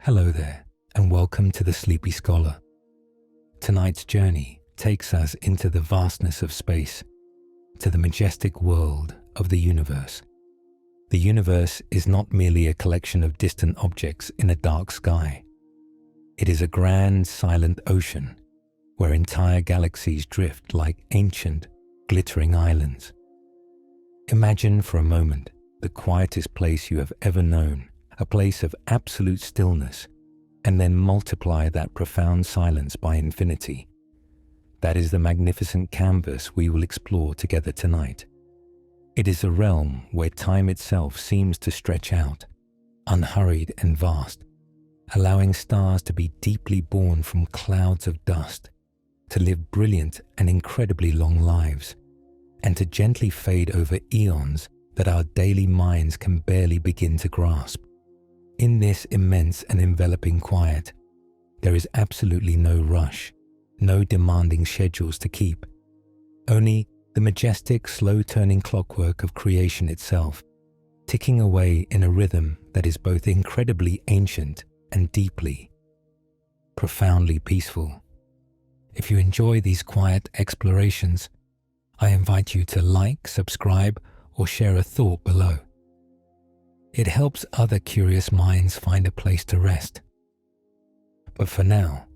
Hello there, and welcome to the Sleepy Scholar. Tonight's journey takes us into the vastness of space, to the majestic world of the universe. The universe is not merely a collection of distant objects in a dark sky. It is a grand, silent ocean where entire galaxies drift like ancient, glittering islands. Imagine for a moment the quietest place you have ever known, a place of absolute stillness, and then multiply that profound silence by infinity. That is the magnificent canvas we will explore together tonight. It is a realm where time itself seems to stretch out, unhurried and vast, allowing stars to be deeply born from clouds of dust, to live brilliant and incredibly long lives, and to gently fade over eons that our daily minds can barely begin to grasp. In this immense and enveloping quiet, there is absolutely no rush, no demanding schedules to keep, only the majestic, slow-turning clockwork of creation itself, ticking away in a rhythm that is both incredibly ancient and deeply, profoundly peaceful. If you enjoy these quiet explorations, I invite you to like, subscribe, or share a thought below. It helps other curious minds find a place to rest. But for now,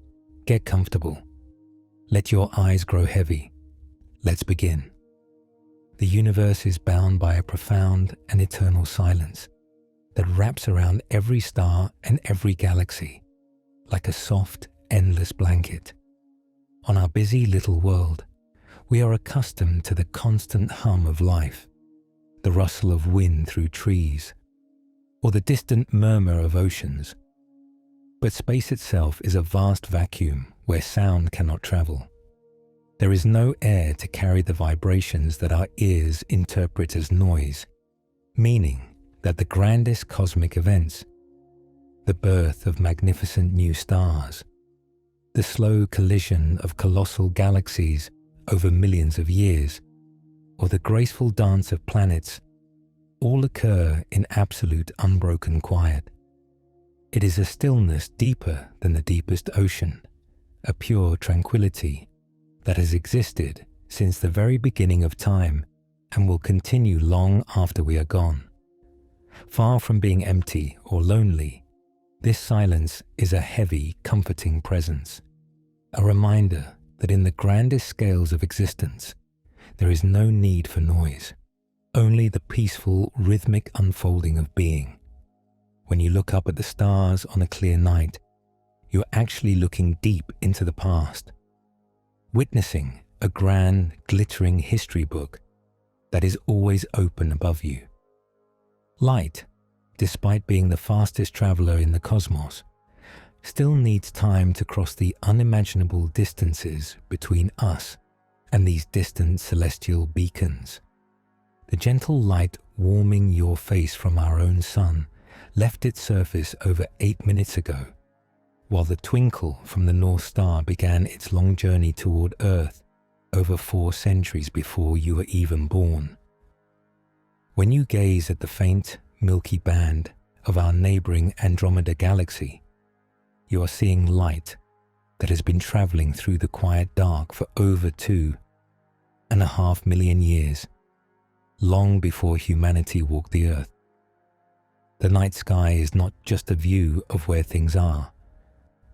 get comfortable. Let your eyes grow heavy. Let's begin. The universe is bound by a profound and eternal silence that wraps around every star and every galaxy like a soft, endless blanket. On our busy little world, we are accustomed to the constant hum of life, the rustle of wind through trees, or the distant murmur of oceans. But space itself is a vast vacuum where sound cannot travel. There is no air to carry the vibrations that our ears interpret as noise, meaning that the grandest cosmic events, the birth of magnificent new stars, the slow collision of colossal galaxies over millions of years, or the graceful dance of planets, all occur in absolute unbroken quiet. It is a stillness deeper than the deepest ocean, a pure tranquility that has existed since the very beginning of time and will continue long after we are gone. Far from being empty or lonely, this silence is a heavy, comforting presence, a reminder that in the grandest scales of existence, there is no need for noise, only the peaceful, rhythmic unfolding of being. When you look up at the stars on a clear night, you're actually looking deep into the past, witnessing a grand, glittering history book that is always open above you. Light, despite being the fastest traveler in the cosmos, still needs time to cross the unimaginable distances between us and these distant celestial beacons. The gentle light warming your face from our own sun left its surface over 8 minutes ago, while the twinkle from the North Star began its long journey toward Earth over 4 centuries before you were even born. When you gaze at the faint, milky band of our neighboring Andromeda galaxy, you are seeing light that has been traveling through the quiet dark for over 2.5 million years, long before humanity walked the earth. The night sky is not just a view of where things are,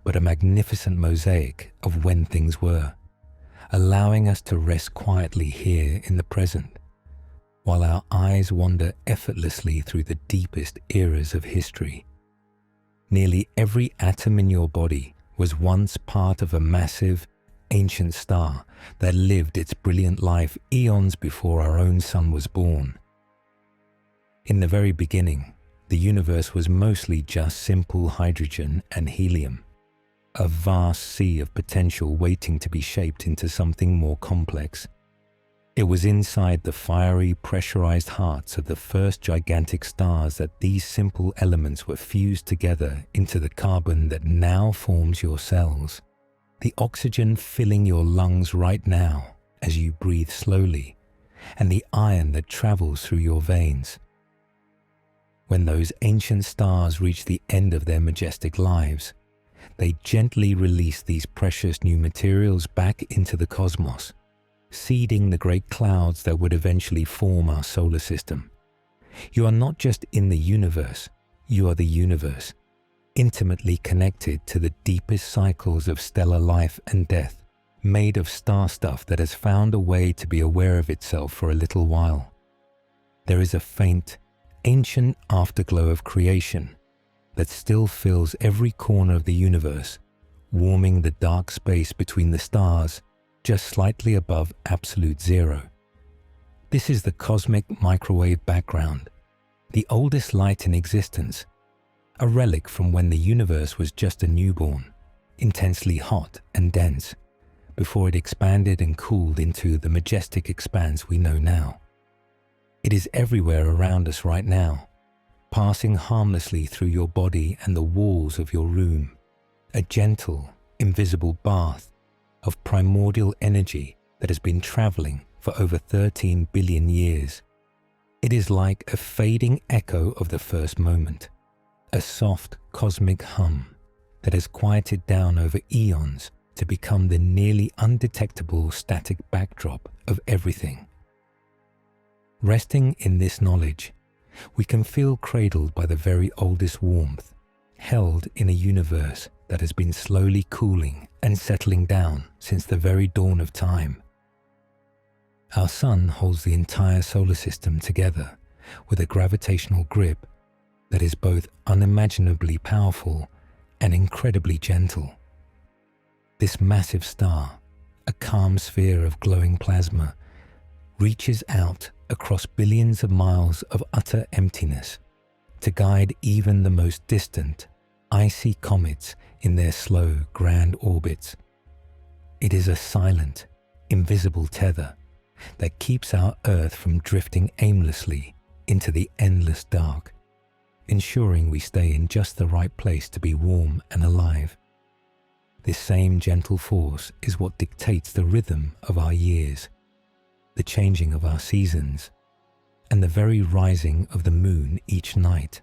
but a magnificent mosaic of when things were, allowing us to rest quietly here in the present, while our eyes wander effortlessly through the deepest eras of history. Nearly every atom in your body was once part of a massive, ancient star that lived its brilliant life eons before our own sun was born. In the very beginning, the universe was mostly just simple hydrogen and helium, a vast sea of potential waiting to be shaped into something more complex. It was inside the fiery, pressurized hearts of the first gigantic stars that these simple elements were fused together into the carbon that now forms your cells, the oxygen filling your lungs right now as you breathe slowly, and the iron that travels through your veins. When those ancient stars reach the end of their majestic lives, they gently release these precious new materials back into the cosmos, seeding the great clouds that would eventually form our solar system. You are not just in the universe, you are the universe, intimately connected to the deepest cycles of stellar life and death, made of star stuff that has found a way to be aware of itself for a little while. There is a faint, ancient afterglow of creation that still fills every corner of the universe, warming the dark space between the stars just slightly above absolute zero. This is the cosmic microwave background, the oldest light in existence, a relic from when the universe was just a newborn, intensely hot and dense, before it expanded and cooled into the majestic expanse we know now. It is everywhere around us right now, passing harmlessly through your body and the walls of your room, a gentle, invisible bath of primordial energy that has been traveling for over 13 billion years. It is like a fading echo of the first moment, a soft cosmic hum that has quieted down over eons to become the nearly undetectable static backdrop of everything. Resting in this knowledge, we can feel cradled by the very oldest warmth, held in a universe that has been slowly cooling and settling down since the very dawn of time. Our sun holds the entire solar system together with a gravitational grip that is both unimaginably powerful and incredibly gentle. This massive star, a calm sphere of glowing plasma, reaches out across billions of miles of utter emptiness to guide even the most distant, icy comets in their slow, grand orbits. It is a silent, invisible tether that keeps our Earth from drifting aimlessly into the endless dark, ensuring we stay in just the right place to be warm and alive. This same gentle force is what dictates the rhythm of our years, the changing of our seasons, and the very rising of the moon each night.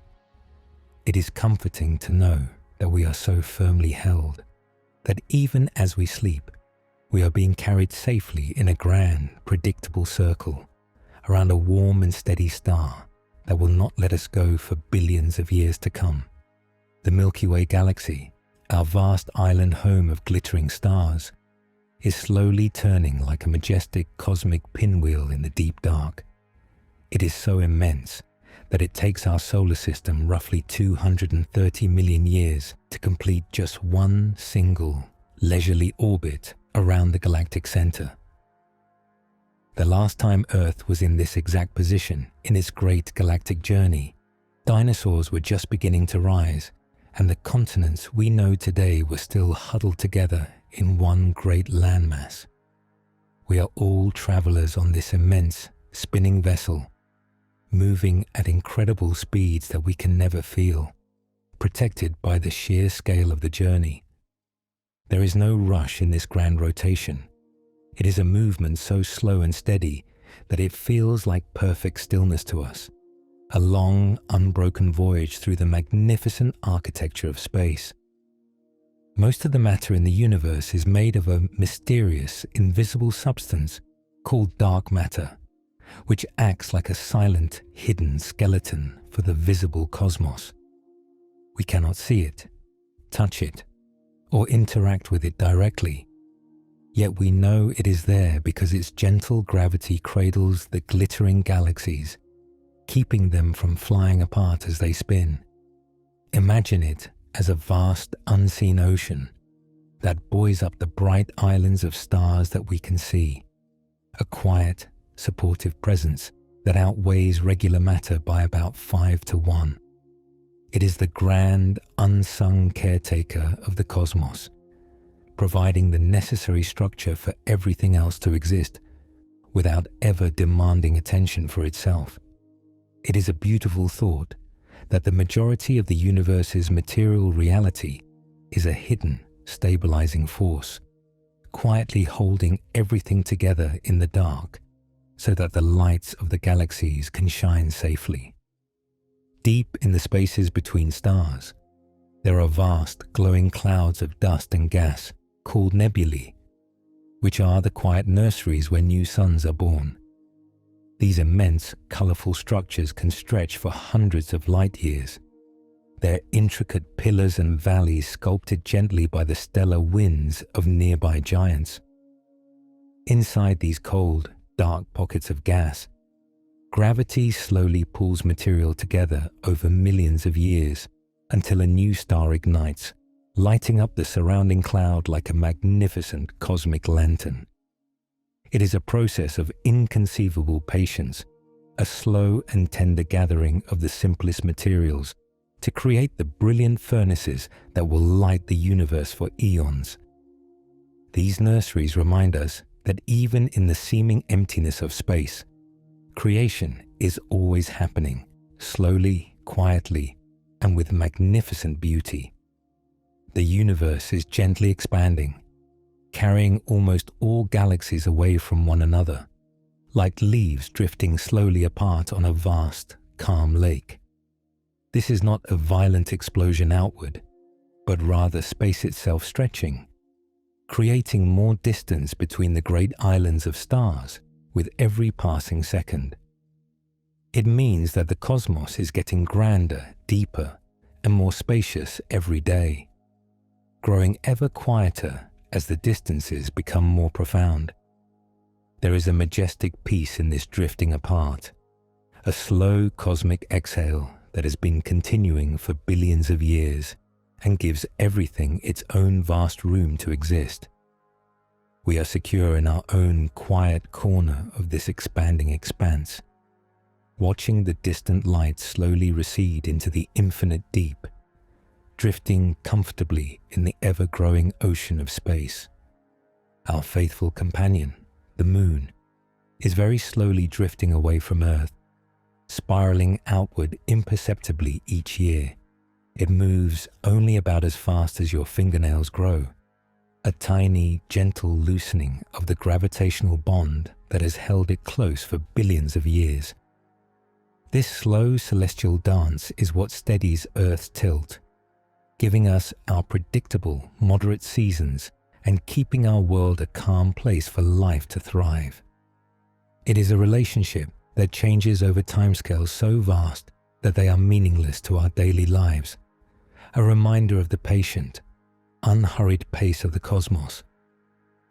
It is comforting to know that we are so firmly held, that even as we sleep, we are being carried safely in a grand, predictable circle around a warm and steady star that will not let us go for billions of years to come. The Milky Way galaxy, our vast island home of glittering stars, is slowly turning like a majestic cosmic pinwheel in the deep dark. It is so immense that it takes our solar system roughly 230 million years to complete just one single, leisurely orbit around the galactic center. The last time Earth was in this exact position in its great galactic journey, dinosaurs were just beginning to rise, and the continents we know today were still huddled together in one great landmass. We are all travelers on this immense, spinning vessel, moving at incredible speeds that we can never feel, protected by the sheer scale of the journey. There is no rush in this grand rotation. It is a movement so slow and steady that it feels like perfect stillness to us, a long, unbroken voyage through the magnificent architecture of space. Most of the matter in the universe is made of a mysterious, invisible substance called dark matter, which acts like a silent, hidden skeleton for the visible cosmos. We cannot see it, touch it, or interact with it directly, yet we know it is there because its gentle gravity cradles the glittering galaxies, keeping them from flying apart as they spin. Imagine it as a vast, unseen ocean that buoys up the bright islands of stars that we can see, a quiet, supportive presence that outweighs regular matter by about 5 to 1. It is the grand, unsung caretaker of the cosmos, providing the necessary structure for everything else to exist without ever demanding attention for itself. It is a beautiful thought that the majority of the universe's material reality is a hidden, stabilizing force, quietly holding everything together in the dark so that the lights of the galaxies can shine safely. Deep in the spaces between stars, there are vast, glowing clouds of dust and gas called nebulae, which are the quiet nurseries where new suns are born. These immense, colourful structures can stretch for hundreds of light years, their intricate pillars and valleys sculpted gently by the stellar winds of nearby giants. Inside these cold, dark pockets of gas, gravity slowly pulls material together over millions of years until a new star ignites, lighting up the surrounding cloud like a magnificent cosmic lantern. It is a process of inconceivable patience, a slow and tender gathering of the simplest materials to create the brilliant furnaces that will light the universe for eons. These nurseries remind us that even in the seeming emptiness of space, creation is always happening, slowly, quietly, and with magnificent beauty. The universe is gently expanding, carrying almost all galaxies away from one another, like leaves drifting slowly apart on a vast, calm lake. This is not a violent explosion outward, but rather space itself stretching, creating more distance between the great islands of stars with every passing second. It means that the cosmos is getting grander, deeper, and more spacious every day, growing ever quieter as the distances become more profound. There is a majestic peace in this drifting apart, a slow cosmic exhale that has been continuing for billions of years and gives everything its own vast room to exist. We are secure in our own quiet corner of this expanding expanse, watching the distant light slowly recede into the infinite deep, drifting comfortably in the ever-growing ocean of space. Our faithful companion, the moon, is very slowly drifting away from Earth, spiraling outward imperceptibly each year. It moves only about as fast as your fingernails grow, a tiny, gentle loosening of the gravitational bond that has held it close for billions of years. This slow celestial dance is what steadies Earth's tilt, giving us our predictable, moderate seasons and keeping our world a calm place for life to thrive. It is a relationship that changes over timescales so vast that they are meaningless to our daily lives, a reminder of the patient, unhurried pace of the cosmos.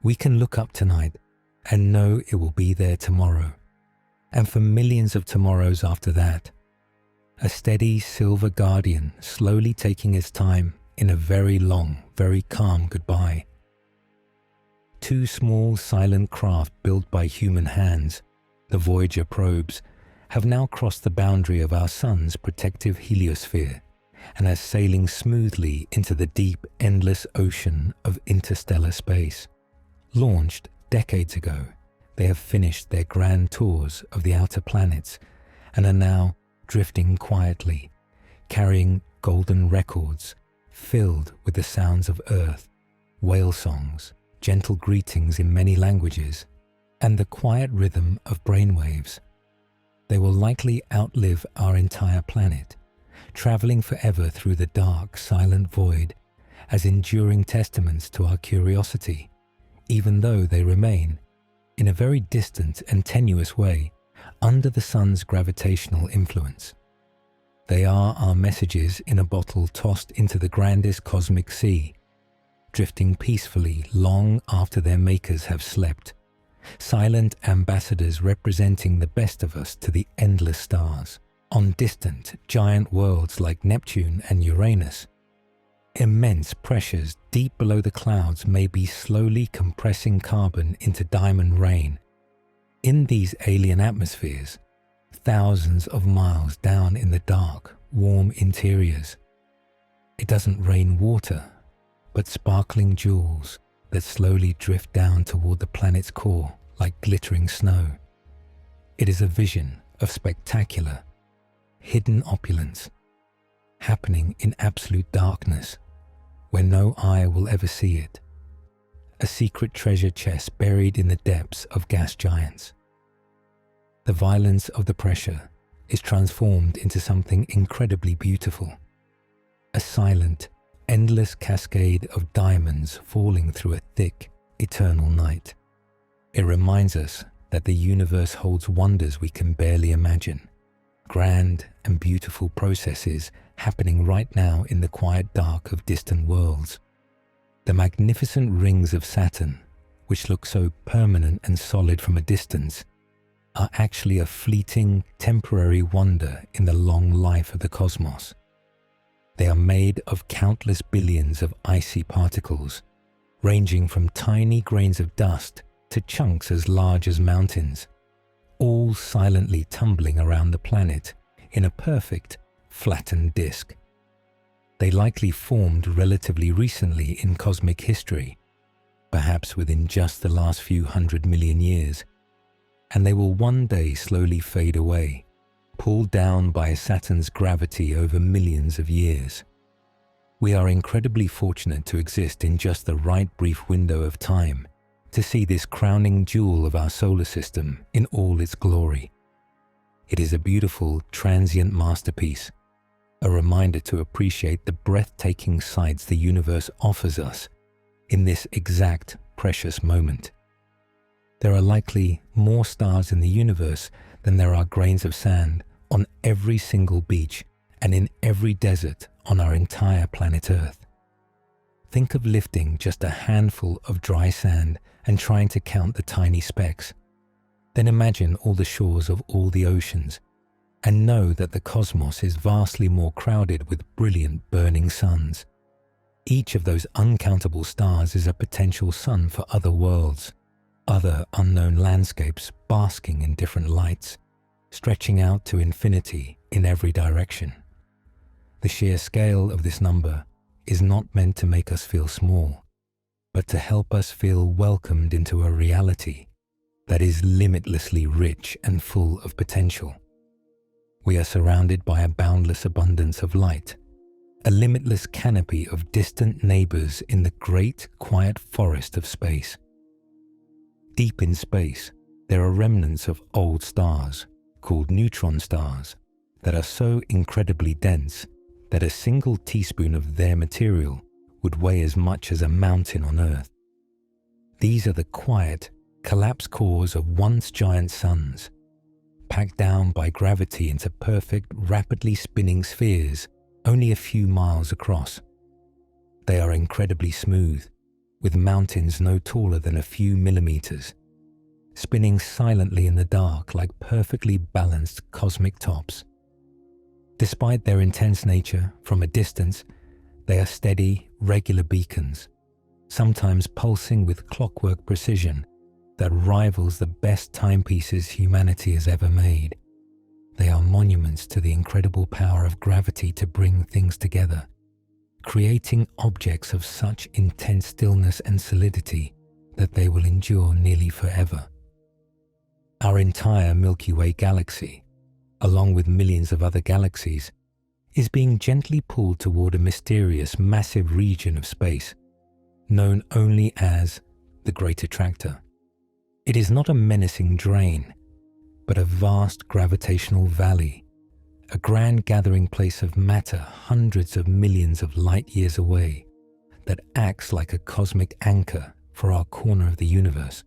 We can look up tonight and know it will be there tomorrow, and for millions of tomorrows after that, a steady silver guardian slowly taking its time in a very long, very calm goodbye. Two small silent craft built by human hands, the Voyager probes, have now crossed the boundary of our sun's protective heliosphere and are sailing smoothly into the deep, endless ocean of interstellar space. Launched decades ago, they have finished their grand tours of the outer planets and are now drifting quietly, carrying golden records filled with the sounds of Earth, whale songs, gentle greetings in many languages, and the quiet rhythm of brainwaves. They will likely outlive our entire planet, traveling forever through the dark, silent void as enduring testaments to our curiosity, even though they remain, in a very distant and tenuous way, under the sun's gravitational influence. They are our messages in a bottle tossed into the grandest cosmic sea, drifting peacefully long after their makers have slept, silent ambassadors representing the best of us to the endless stars, on distant, giant worlds like Neptune and Uranus. Immense pressures deep below the clouds may be slowly compressing carbon into diamond rain. In these alien atmospheres, thousands of miles down in the dark, warm interiors, it doesn't rain water, but sparkling jewels that slowly drift down toward the planet's core like glittering snow. It is a vision of spectacular, hidden opulence, happening in absolute darkness, where no eye will ever see it. A secret treasure chest buried in the depths of gas giants. The violence of the pressure is transformed into something incredibly beautiful. A silent, endless cascade of diamonds falling through a thick, eternal night. It reminds us that the universe holds wonders we can barely imagine, grand and beautiful processes happening right now in the quiet dark of distant worlds. The magnificent rings of Saturn, which look so permanent and solid from a distance, are actually a fleeting, temporary wonder in the long life of the cosmos. They are made of countless billions of icy particles, ranging from tiny grains of dust to chunks as large as mountains, all silently tumbling around the planet in a perfect, flattened disk. They likely formed relatively recently in cosmic history, perhaps within just the last few 100 million years, and they will one day slowly fade away, pulled down by Saturn's gravity over millions of years. We are incredibly fortunate to exist in just the right brief window of time to see this crowning jewel of our solar system in all its glory. It is a beautiful, transient masterpiece, a reminder to appreciate the breathtaking sights the universe offers us in this exact, precious moment. There are likely more stars in the universe than there are grains of sand on every single beach and in every desert on our entire planet Earth. Think of lifting just a handful of dry sand and trying to count the tiny specks. Then imagine all the shores of all the oceans, and know that the cosmos is vastly more crowded with brilliant burning suns. Each of those uncountable stars is a potential sun for other worlds, other unknown landscapes basking in different lights, stretching out to infinity in every direction. The sheer scale of this number is not meant to make us feel small, but to help us feel welcomed into a reality that is limitlessly rich and full of potential. We are surrounded by a boundless abundance of light, a limitless canopy of distant neighbors in the great, quiet forest of space. Deep in space, there are remnants of old stars, called neutron stars, that are so incredibly dense that a single teaspoon of their material would weigh as much as a mountain on Earth. These are the quiet, collapsed cores of once giant suns, packed down by gravity into perfect, rapidly spinning spheres only a few miles across. They are incredibly smooth, with mountains no taller than a few millimeters, spinning silently in the dark like perfectly balanced cosmic tops. Despite their intense nature, from a distance, they are steady, regular beacons, sometimes pulsing with clockwork precision that rivals the best timepieces humanity has ever made. They are monuments to the incredible power of gravity to bring things together, creating objects of such intense stillness and solidity that they will endure nearly forever. Our entire Milky Way galaxy, along with millions of other galaxies, is being gently pulled toward a mysterious, massive region of space, known only as the Great Attractor. It is not a menacing drain, but a vast gravitational valley, a grand gathering place of matter hundreds of millions of light years away that acts like a cosmic anchor for our corner of the universe.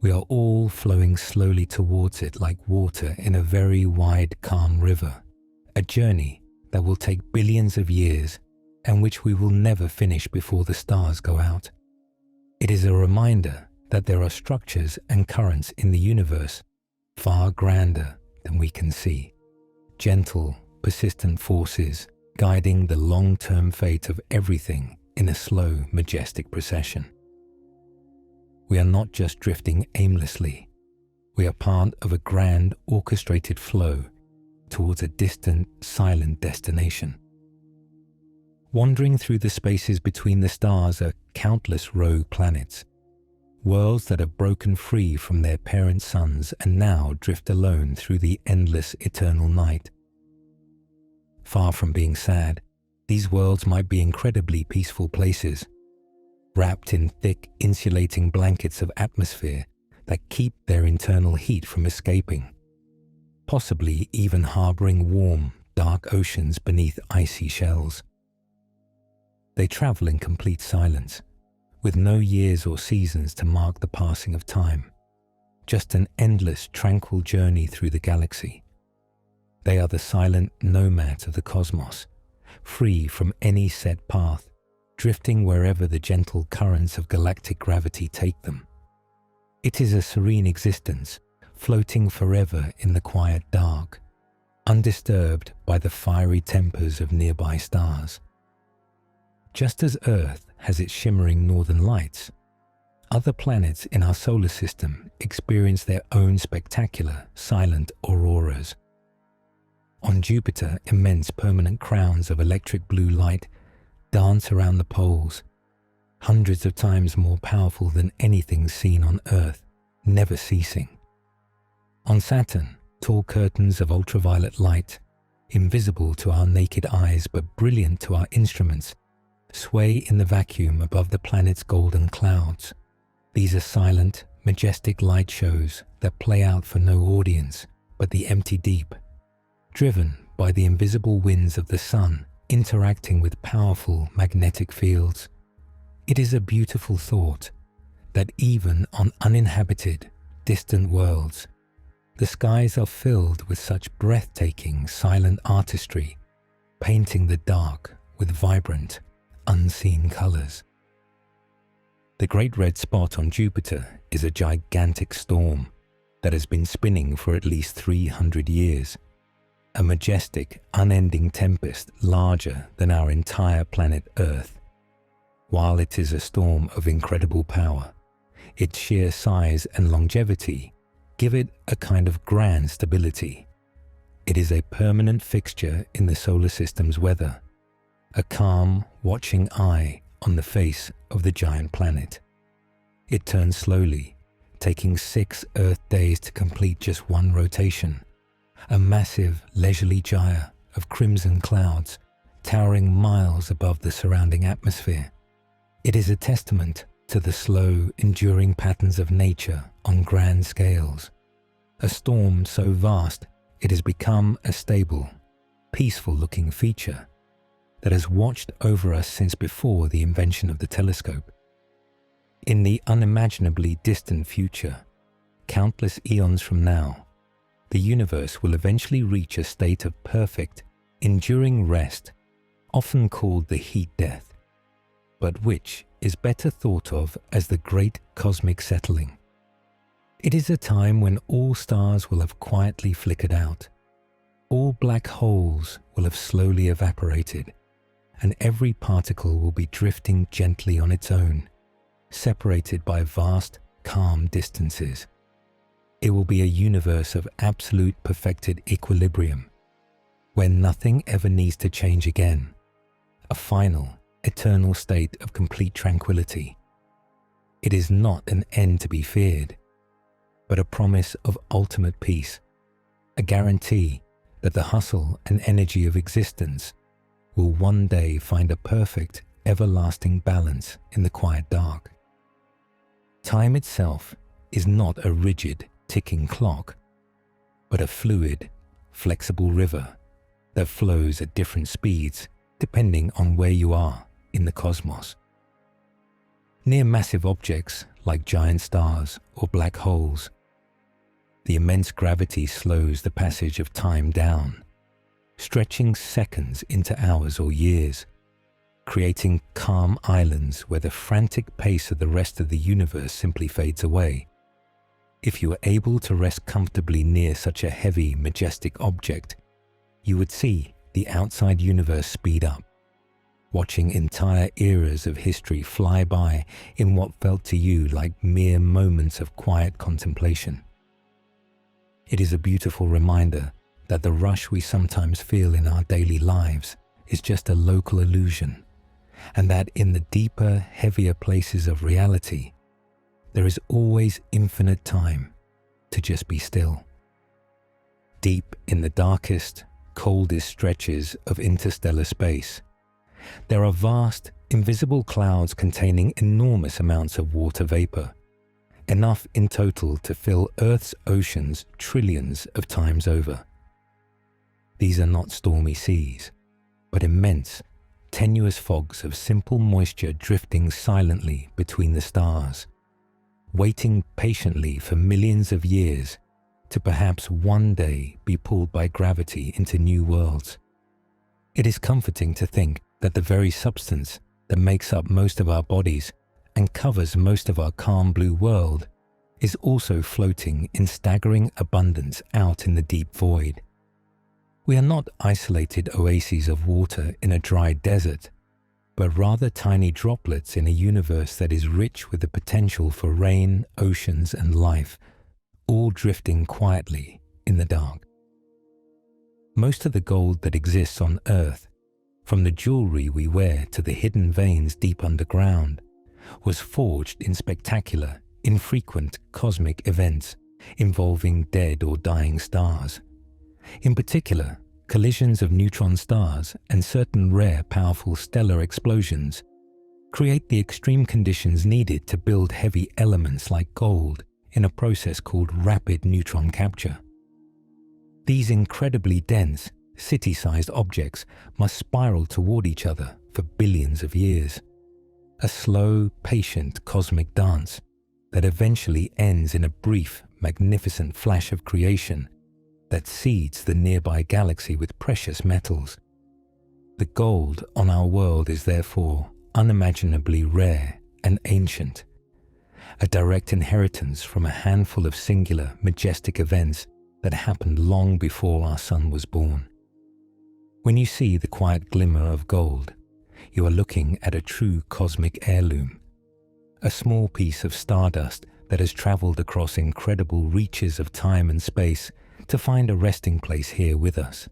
We are all flowing slowly towards it like water in a very wide, calm river, a journey that will take billions of years and which we will never finish before the stars go out. It is a reminder that there are structures and currents in the universe far grander than we can see, gentle, persistent forces guiding the long-term fate of everything in a slow, majestic procession. We are not just drifting aimlessly, we are part of a grand, orchestrated flow towards a distant, silent destination. Wandering through the spaces between the stars are countless rogue planets, worlds that have broken free from their parent suns and now drift alone through the endless eternal night. Far from being sad, these worlds might be incredibly peaceful places, wrapped in thick, insulating blankets of atmosphere that keep their internal heat from escaping. possibly even harboring warm, dark oceans beneath icy shells. They travel in complete silence, with no years or seasons to mark the passing of time, just an endless, tranquil journey through the galaxy. They are the silent nomads of the cosmos, free from any set path, drifting wherever the gentle currents of galactic gravity take them. It is a serene existence, floating forever in the quiet dark, undisturbed by the fiery tempers of nearby stars. Just as Earth has its shimmering northern lights, other planets in our solar system experience their own spectacular, silent auroras. On Jupiter, immense permanent crowns of electric blue light dance around the poles, hundreds of times more powerful than anything seen on Earth, never ceasing. On Saturn, tall curtains of ultraviolet light, invisible to our naked eyes but brilliant to our instruments, sway in the vacuum above the planet's golden clouds. These are silent, majestic light shows that play out for no audience but the empty deep, driven by the invisible winds of the sun interacting with powerful magnetic fields. It is a beautiful thought that even on uninhabited, distant worlds, the skies are filled with such breathtaking, silent artistry, painting the dark with vibrant, unseen colors. The Great Red Spot on Jupiter is a gigantic storm that has been spinning for at least 300 years, a majestic, unending tempest larger than our entire planet Earth. While it is a storm of incredible power, its sheer size and longevity give it a kind of grand stability. It is a permanent fixture in the solar system's weather, a calm, watching eye on the face of the giant planet. It turns slowly, taking 6 Earth days to complete just one rotation, a massive, leisurely gyre of crimson clouds towering miles above the surrounding atmosphere. It is a testament to the slow, enduring patterns of nature on grand scales, a storm so vast it has become a stable, peaceful-looking feature that has watched over us since before the invention of the telescope. In the unimaginably distant future, countless eons from now, the universe will eventually reach a state of perfect, enduring rest, often called the heat death, but which is better thought of as the great cosmic settling. It is a time when all stars will have quietly flickered out, all black holes will have slowly evaporated, and every particle will be drifting gently on its own, separated by vast, calm distances. It will be a universe of absolute perfected equilibrium, where nothing ever needs to change again, a final, eternal state of complete tranquility. It is not an end to be feared, but a promise of ultimate peace, a guarantee that the hustle and energy of existence will one day find a perfect, everlasting balance in the quiet dark. Time itself is not a rigid, ticking clock, but a fluid, flexible river that flows at different speeds depending on where you are in the cosmos. Near massive objects like giant stars or black holes, the immense gravity slows the passage of time down, stretching seconds into hours or years, creating calm islands where the frantic pace of the rest of the universe simply fades away. If you were able to rest comfortably near such a heavy, majestic object, you would see the outside universe speed up, watching entire eras of history fly by in what felt to you like mere moments of quiet contemplation. It is a beautiful reminder that the rush we sometimes feel in our daily lives is just a local illusion, and that in the deeper, heavier places of reality, there is always infinite time to just be still. Deep in the darkest, coldest stretches of interstellar space, there are vast, invisible clouds containing enormous amounts of water vapor, enough in total to fill Earth's oceans trillions of times over. These are not stormy seas, but immense, tenuous fogs of simple moisture drifting silently between the stars, waiting patiently for millions of years to perhaps one day be pulled by gravity into new worlds. It is comforting to think that the very substance that makes up most of our bodies and covers most of our calm blue world is also floating in staggering abundance out in the deep void. We are not isolated oases of water in a dry desert, but rather tiny droplets in a universe that is rich with the potential for rain, oceans, and life, all drifting quietly in the dark. Most of the gold that exists on Earth, from the jewelry we wear to the hidden veins deep underground, was forged in spectacular, infrequent cosmic events involving dead or dying stars. In particular, collisions of neutron stars and certain rare powerful stellar explosions create the extreme conditions needed to build heavy elements like gold in a process called rapid neutron capture. These incredibly dense, city-sized objects must spiral toward each other for billions of years. A slow, patient cosmic dance that eventually ends in a brief, magnificent flash of creation that seeds the nearby galaxy with precious metals. The gold on our world is therefore unimaginably rare and ancient, a direct inheritance from a handful of singular, majestic events that happened long before our sun was born. When you see the quiet glimmer of gold, you are looking at a true cosmic heirloom, a small piece of stardust that has traveled across incredible reaches of time and space to find a resting place here with us.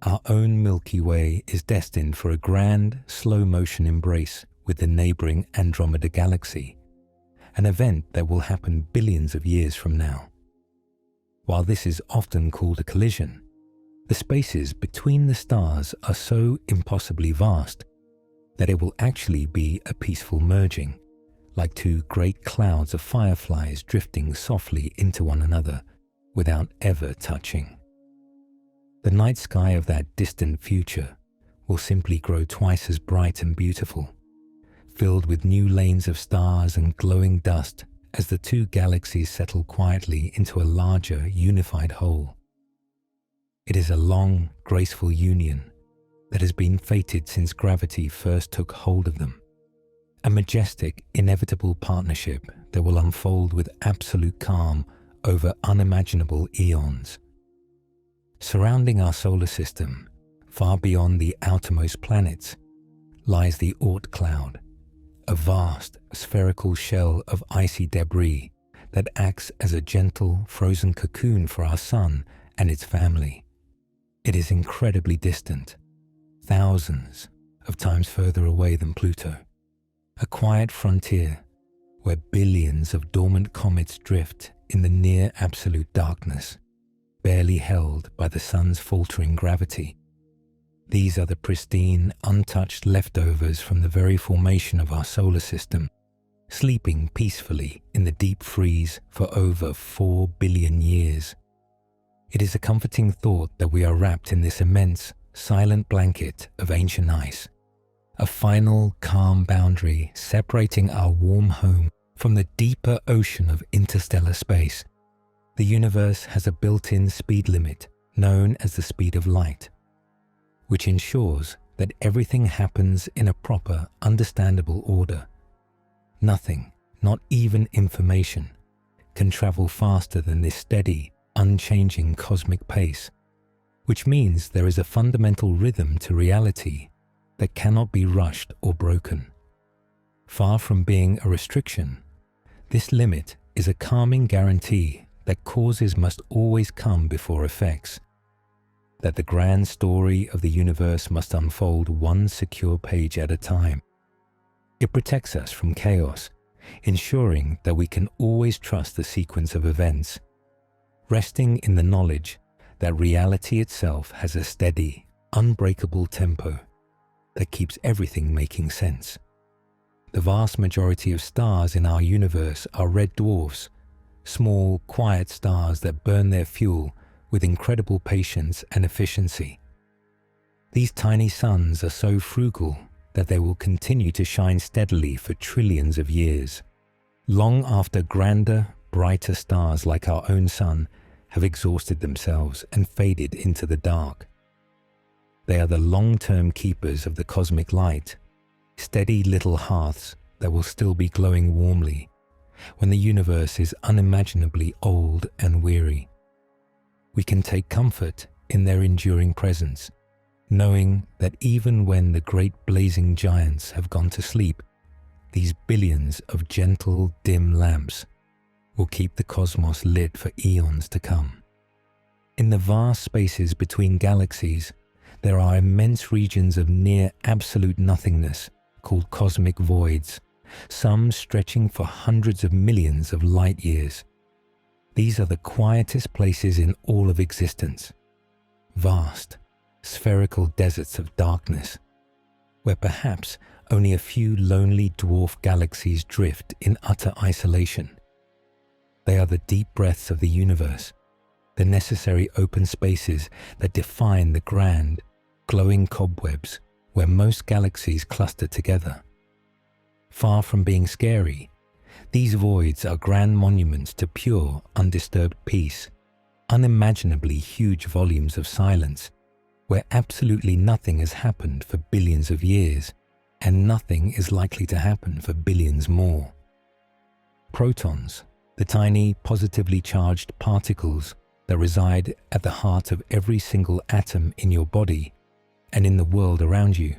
Our own Milky Way is destined for a grand, slow-motion embrace with the neighboring Andromeda galaxy, an event that will happen billions of years from now. While this is often called a collision, the spaces between the stars are so impossibly vast that it will actually be a peaceful merging, like two great clouds of fireflies drifting softly into one another without ever touching. The night sky of that distant future will simply grow twice as bright and beautiful, filled with new lanes of stars and glowing dust as the two galaxies settle quietly into a larger, unified whole. It is a long, graceful union that has been fated since gravity first took hold of them, a majestic, inevitable partnership that will unfold with absolute calm over unimaginable eons. Surrounding our solar system, far beyond the outermost planets, lies the Oort cloud, a vast, spherical shell of icy debris that acts as a gentle, frozen cocoon for our sun and its family. It is incredibly distant, thousands of times further away than Pluto, a quiet frontier where billions of dormant comets drift in the near absolute darkness, barely held by the sun's faltering gravity. These are the pristine, untouched leftovers from the very formation of our solar system, sleeping peacefully in the deep freeze for over 4 billion years. It is a comforting thought that we are wrapped in this immense, silent blanket of ancient ice, a final, calm boundary separating our warm home from the deeper ocean of interstellar space. The universe has a built-in speed limit known as the speed of light, which ensures that everything happens in a proper, understandable order. Nothing, not even information, can travel faster than this steady, unchanging cosmic pace, which means there is a fundamental rhythm to reality that cannot be rushed or broken. Far from being a restriction, this limit is a calming guarantee that causes must always come before effects, that the grand story of the universe must unfold one secure page at a time. It protects us from chaos, ensuring that we can always trust the sequence of events, resting in the knowledge that reality itself has a steady, unbreakable tempo that keeps everything making sense. The vast majority of stars in our universe are red dwarfs, small, quiet stars that burn their fuel with incredible patience and efficiency. These tiny suns are so frugal that they will continue to shine steadily for trillions of years, long after grander, brighter stars like our own sun have exhausted themselves and faded into the dark. They are the long-term keepers of the cosmic light, steady little hearths that will still be glowing warmly when the universe is unimaginably old and weary. We can take comfort in their enduring presence, knowing that even when the great blazing giants have gone to sleep, these billions of gentle, dim lamps will keep the cosmos lit for eons to come. In the vast spaces between galaxies, there are immense regions of near absolute nothingness called cosmic voids, some stretching for hundreds of millions of light years. These are the quietest places in all of existence, vast, spherical deserts of darkness, where perhaps only a few lonely dwarf galaxies drift in utter isolation. They are the deep breaths of the universe, the necessary open spaces that define the grand, glowing cobwebs where most galaxies cluster together. Far from being scary, these voids are grand monuments to pure, undisturbed peace, unimaginably huge volumes of silence, where absolutely nothing has happened for billions of years, and nothing is likely to happen for billions more. Protons, the tiny, positively charged particles that reside at the heart of every single atom in your body and in the world around you,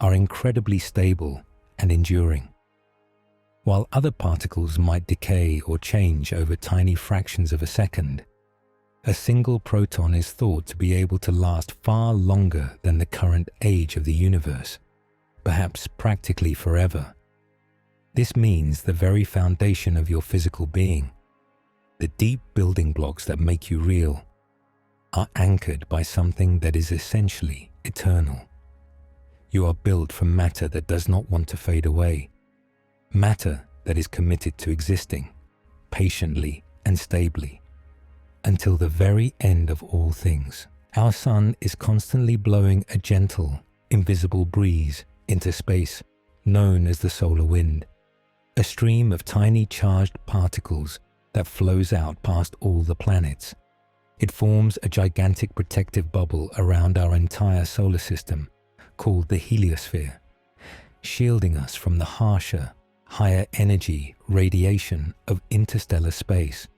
are incredibly stable and enduring. While other particles might decay or change over tiny fractions of a second, a single proton is thought to be able to last far longer than the current age of the universe, perhaps practically forever. This means the very foundation of your physical being, the deep building blocks that make you real, are anchored by something that is essentially eternal. You are built from matter that does not want to fade away, matter that is committed to existing, patiently and stably, until the very end of all things. Our sun is constantly blowing a gentle, invisible breeze into space, known as the solar wind, a stream of tiny charged particles that flows out past all the planets. It forms a gigantic protective bubble around our entire solar system, called the heliosphere, shielding us from the harsher, higher energy radiation of interstellar space.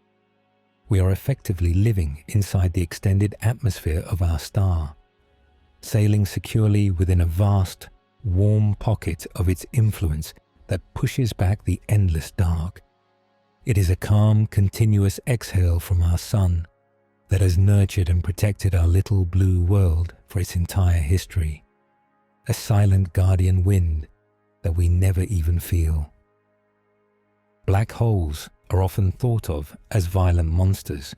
We are effectively living inside the extended atmosphere of our star, sailing securely within a vast, warm pocket of its influence that pushes back the endless dark. It is a calm, continuous exhale from our sun that has nurtured and protected our little blue world for its entire history. A silent guardian wind that we never even feel. Black holes are often thought of as violent monsters,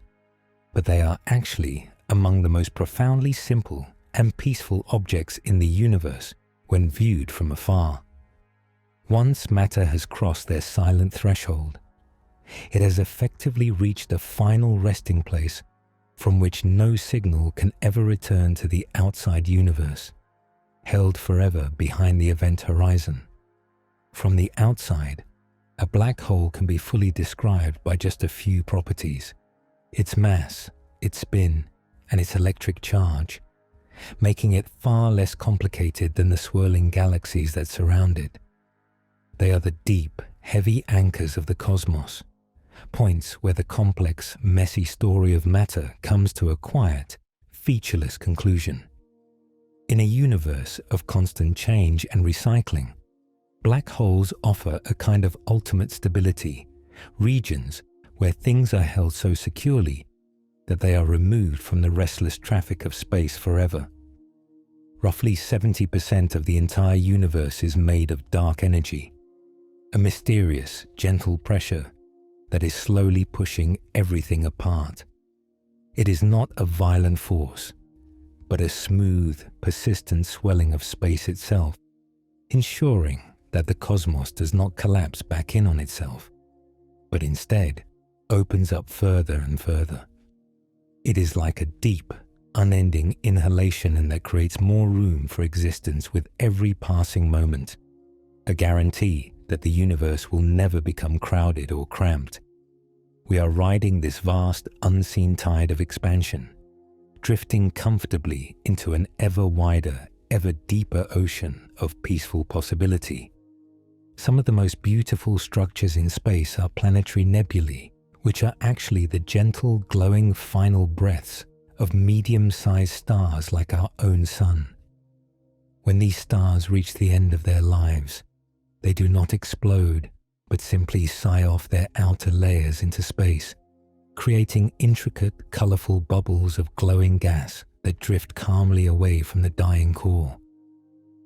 but they are actually among the most profoundly simple and peaceful objects in the universe when viewed from afar. Once matter has crossed their silent threshold, it has effectively reached a final resting place from which no signal can ever return to the outside universe, held forever behind the event horizon. From the outside, a black hole can be fully described by just a few properties: its mass, its spin, and its electric charge, making it far less complicated than the swirling galaxies that surround it. They are the deep, heavy anchors of the cosmos, points where the complex, messy story of matter comes to a quiet, featureless conclusion. In a universe of constant change and recycling, black holes offer a kind of ultimate stability, regions where things are held so securely that they are removed from the restless traffic of space forever. Roughly 70% of the entire universe is made of dark energy, a mysterious, gentle pressure that is slowly pushing everything apart. It is not a violent force, but a smooth, persistent swelling of space itself, ensuring that the cosmos does not collapse back in on itself, but instead opens up further and further. It is like a deep, unending inhalation, and that creates more room for existence with every passing moment, a guarantee that the universe will never become crowded or cramped. We are riding this vast, unseen tide of expansion, drifting comfortably into an ever wider, ever deeper ocean of peaceful possibility. Some of the most beautiful structures in space are planetary nebulae, which are actually the gentle, glowing final breaths of medium-sized stars like our own sun. When these stars reach the end of their lives, they do not explode, but simply sigh off their outer layers into space, creating intricate, colorful bubbles of glowing gas that drift calmly away from the dying core.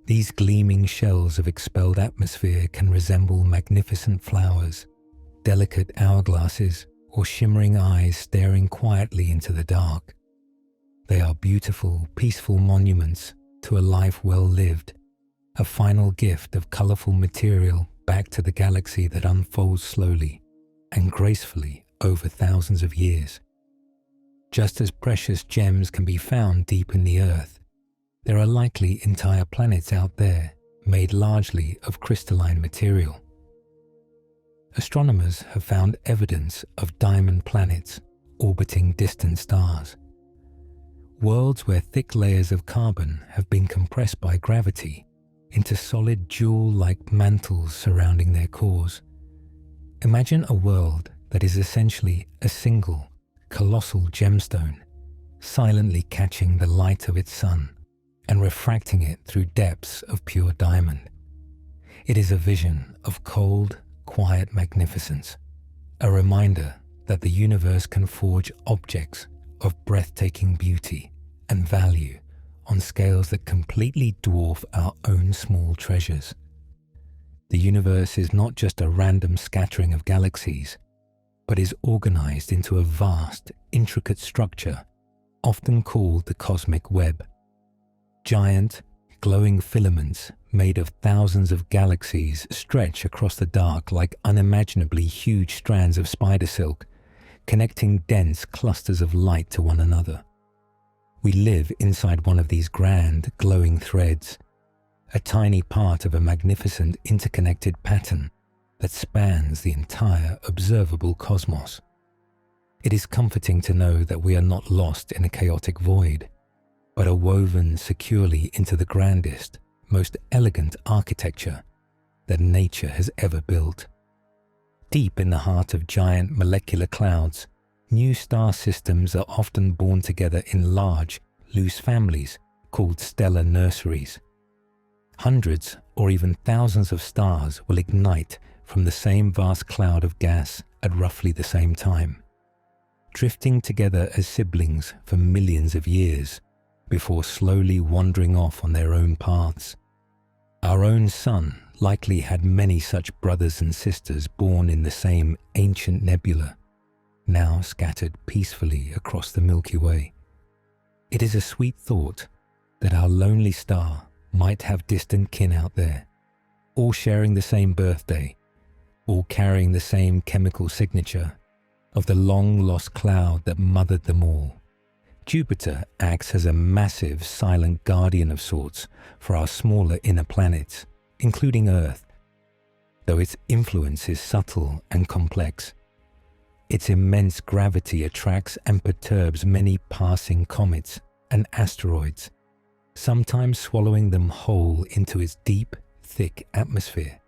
These gleaming shells of expelled atmosphere can resemble magnificent flowers, delicate hourglasses, or shimmering eyes staring quietly into the dark. They are beautiful, peaceful monuments to a life well lived, a final gift of colorful material back to the galaxy that unfolds slowly and gracefully over thousands of years. Just as precious gems can be found deep in the earth, there are likely entire planets out there made largely of crystalline material. Astronomers have found evidence of diamond planets orbiting distant stars, worlds where thick layers of carbon have been compressed by gravity into solid jewel-like mantles surrounding their cores. Imagine a world that is essentially a single, colossal gemstone, silently catching the light of its sun and refracting it through depths of pure diamond. It is a vision of cold, quiet magnificence, a reminder that the universe can forge objects of breathtaking beauty and value on scales that completely dwarf our own small treasures. The universe is not just a random scattering of galaxies, but is organized into a vast, intricate structure, often called the cosmic web. Giant, glowing filaments made of thousands of galaxies stretch across the dark like unimaginably huge strands of spider silk, connecting dense clusters of light to one another. We live inside one of these grand, glowing threads, a tiny part of a magnificent interconnected pattern that spans the entire observable cosmos. It is comforting to know that we are not lost in a chaotic void, but are woven securely into the grandest, most elegant architecture that nature has ever built. Deep in the heart of giant molecular clouds, new star systems are often born together in large, loose families called stellar nurseries. Hundreds or even thousands of stars will ignite from the same vast cloud of gas at roughly the same time, drifting together as siblings for millions of years before slowly wandering off on their own paths. Our own sun likely had many such brothers and sisters born in the same ancient nebula, now scattered peacefully across the Milky Way. It is a sweet thought that our lonely star might have distant kin out there, all sharing the same birthday, all carrying the same chemical signature of the long-lost cloud that mothered them all. Jupiter acts as a massive, silent guardian of sorts for our smaller inner planets, including Earth. Though its influence is subtle and complex, its immense gravity attracts and perturbs many passing comets and asteroids, sometimes swallowing them whole into its deep, thick atmosphere,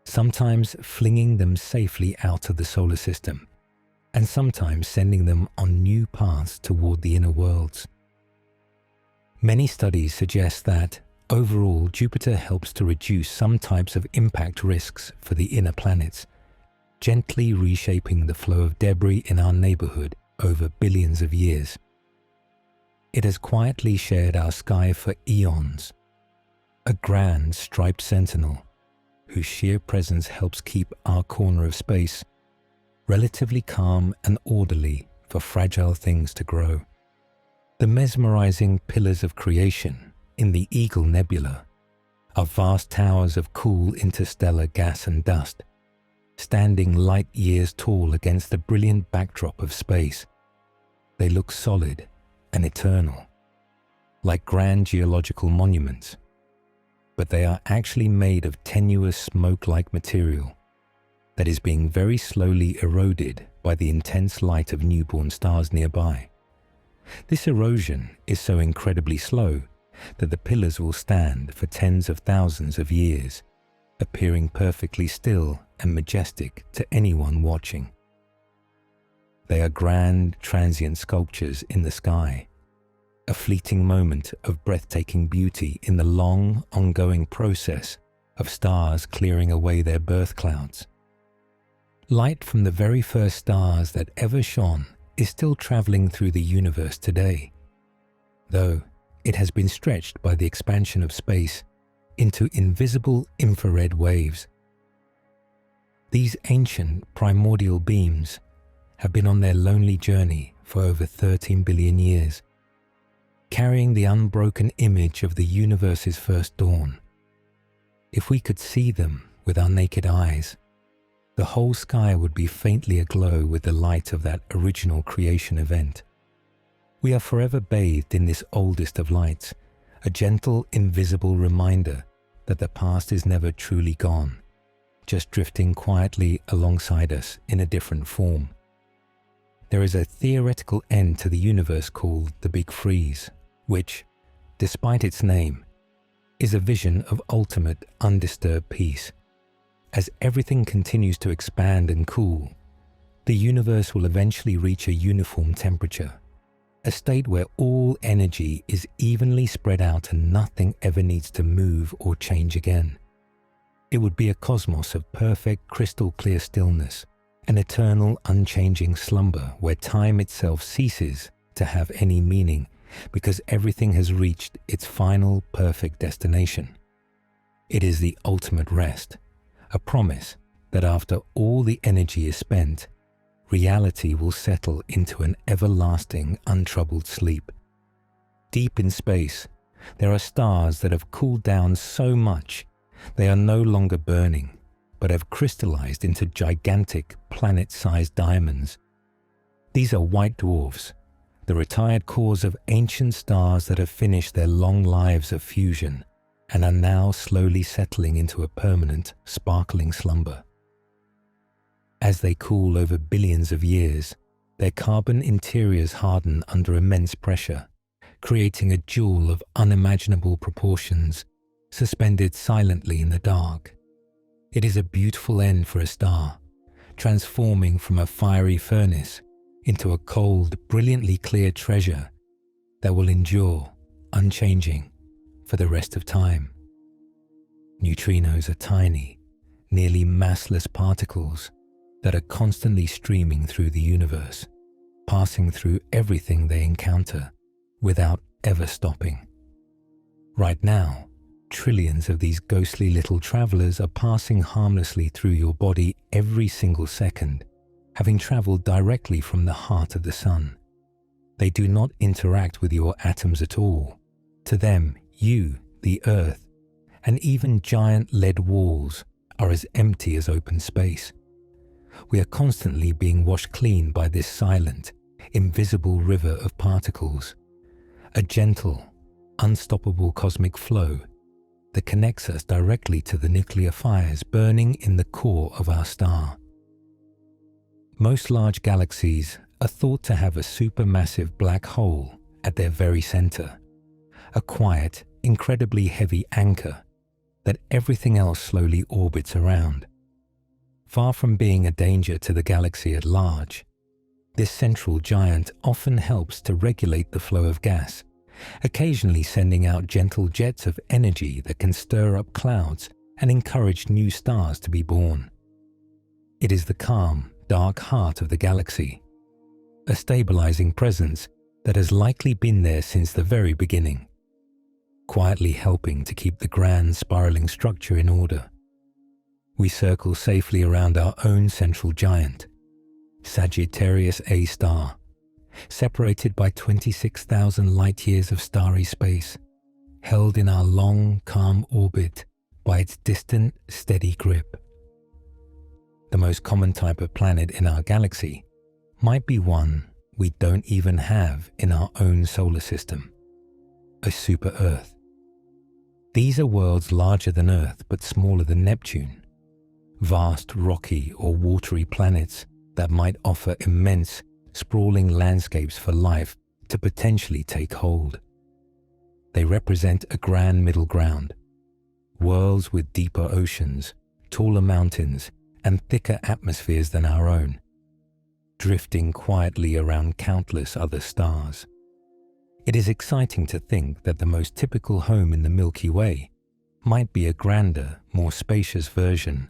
sometimes flinging them safely out of the solar system, and sometimes sending them on new paths toward the inner worlds. Many studies suggest that, overall, Jupiter helps to reduce some types of impact risks for the inner planets, gently reshaping the flow of debris in our neighborhood over billions of years. It has quietly shared our sky for eons, a grand striped sentinel whose sheer presence helps keep our corner of space relatively calm and orderly for fragile things to grow. The mesmerizing pillars of creation in the Eagle Nebula are vast towers of cool interstellar gas and dust, standing light years tall against the brilliant backdrop of space. They look solid and eternal, like grand geological monuments, but they are actually made of tenuous smoke-like material that is being very slowly eroded by the intense light of newborn stars nearby. This erosion is so incredibly slow that the pillars will stand for tens of thousands of years, appearing perfectly still and majestic to anyone watching. They are grand, transient sculptures in the sky, a fleeting moment of breathtaking beauty in the long, ongoing process of stars clearing away their birth clouds. Light from the very first stars that ever shone is still traveling through the universe today, though it has been stretched by the expansion of space into invisible infrared waves. These ancient primordial beams have been on their lonely journey for over 13 billion years, carrying the unbroken image of the universe's first dawn. If we could see them with our naked eyes, the whole sky would be faintly aglow with the light of that original creation event. We are forever bathed in this oldest of lights, a gentle, invisible reminder that the past is never truly gone, just drifting quietly alongside us in a different form. There is a theoretical end to the universe called the Big Freeze, which, despite its name, is a vision of ultimate undisturbed peace. As everything continues to expand and cool, the universe will eventually reach a uniform temperature, a state where all energy is evenly spread out and nothing ever needs to move or change again. It would be a cosmos of perfect crystal clear stillness, an eternal unchanging slumber where time itself ceases to have any meaning because everything has reached its final perfect destination. It is the ultimate rest, a promise that after all the energy is spent, reality will settle into an everlasting, untroubled sleep. Deep in space, there are stars that have cooled down so much they are no longer burning, but have crystallized into gigantic, planet-sized diamonds. These are white dwarfs, the retired cores of ancient stars that have finished their long lives of fusion and are now slowly settling into a permanent, sparkling slumber. As they cool over billions of years, their carbon interiors harden under immense pressure, creating a jewel of unimaginable proportions, suspended silently in the dark. It is a beautiful end for a star, transforming from a fiery furnace into a cold, brilliantly clear treasure that will endure, unchanging, for the rest of time. Neutrinos are tiny, nearly massless particles that are constantly streaming through the universe, passing through everything they encounter without ever stopping. Right now, trillions of these ghostly little travelers are passing harmlessly through your body every single second, having traveled directly from the heart of the sun. They do not interact with your atoms at all. To them, you, the Earth, and even giant lead walls are as empty as open space. We are constantly being washed clean by this silent, invisible river of particles, a gentle, unstoppable cosmic flow that connects us directly to the nuclear fires burning in the core of our star. Most large galaxies are thought to have a supermassive black hole at their very center, a quiet, incredibly heavy anchor that everything else slowly orbits around. Far from being a danger to the galaxy at large, this central giant often helps to regulate the flow of gas, occasionally sending out gentle jets of energy that can stir up clouds and encourage new stars to be born. It is the calm, dark heart of the galaxy, a stabilizing presence that has likely been there since the very beginning, quietly helping to keep the grand spiraling structure in order. We circle safely around our own central giant, Sagittarius A star, separated by 26,000 light-years of starry space, held in our long, calm orbit by its distant, steady grip. The most common type of planet in our galaxy might be one we don't even have in our own solar system, a super-Earth. These are worlds larger than Earth but smaller than Neptune, vast rocky or watery planets that might offer immense, sprawling landscapes for life to potentially take hold. They represent a grand middle ground, worlds with deeper oceans, taller mountains, and thicker atmospheres than our own, drifting quietly around countless other stars. It is exciting to think that the most typical home in the Milky Way might be a grander, more spacious version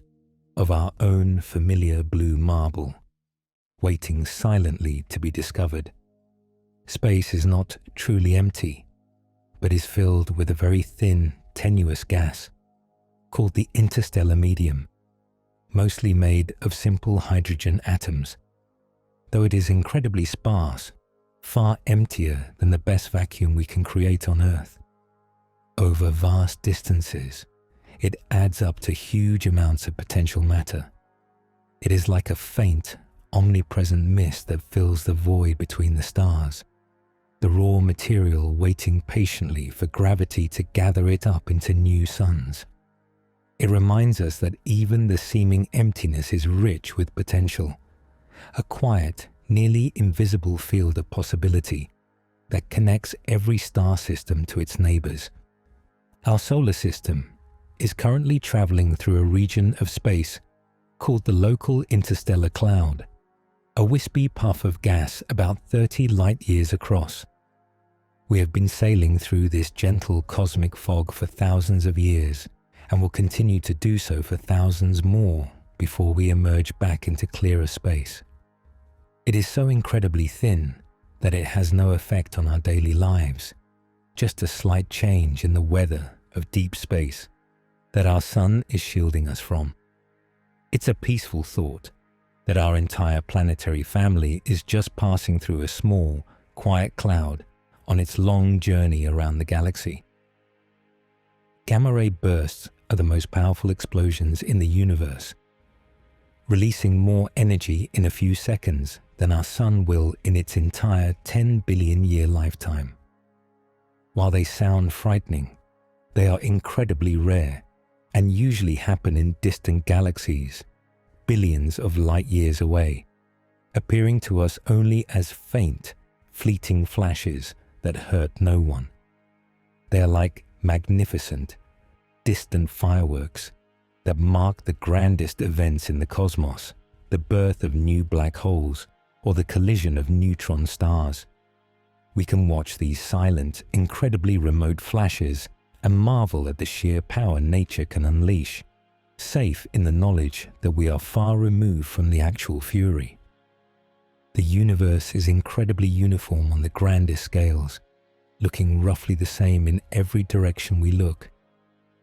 of our own familiar blue marble, waiting silently to be discovered. Space is not truly empty, but is filled with a very thin, tenuous gas called the interstellar medium, mostly made of simple hydrogen atoms. Though it is incredibly sparse, far emptier than the best vacuum we can create on Earth. Over vast distances, it adds up to huge amounts of potential matter. It is like a faint, omnipresent mist that fills the void between the stars, the raw material waiting patiently for gravity to gather it up into new suns. It reminds us that even the seeming emptiness is rich with potential, a quiet, nearly invisible field of possibility that connects every star system to its neighbors. Our solar system is currently traveling through a region of space called the local interstellar cloud, a wispy puff of gas about 30 light-years across. We have been sailing through this gentle cosmic fog for thousands of years and will continue to do so for thousands more before we emerge back into clearer space. It is so incredibly thin that it has no effect on our daily lives, just a slight change in the weather of deep space that our sun is shielding us from. It's a peaceful thought that our entire planetary family is just passing through a small, quiet cloud on its long journey around the galaxy. Gamma-ray bursts are the most powerful explosions in the universe, releasing more energy in a few seconds than our sun will in its entire 10 billion year lifetime. While they sound frightening, they are incredibly rare and usually happen in distant galaxies, billions of light years away, appearing to us only as faint, fleeting flashes that hurt no one. They are like magnificent, distant fireworks that mark the grandest events in the cosmos, the birth of new black holes, or the collision of neutron stars. We can watch these silent, incredibly remote flashes and marvel at the sheer power nature can unleash, safe in the knowledge that we are far removed from the actual fury. The universe is incredibly uniform on the grandest scales, looking roughly the same in every direction we look.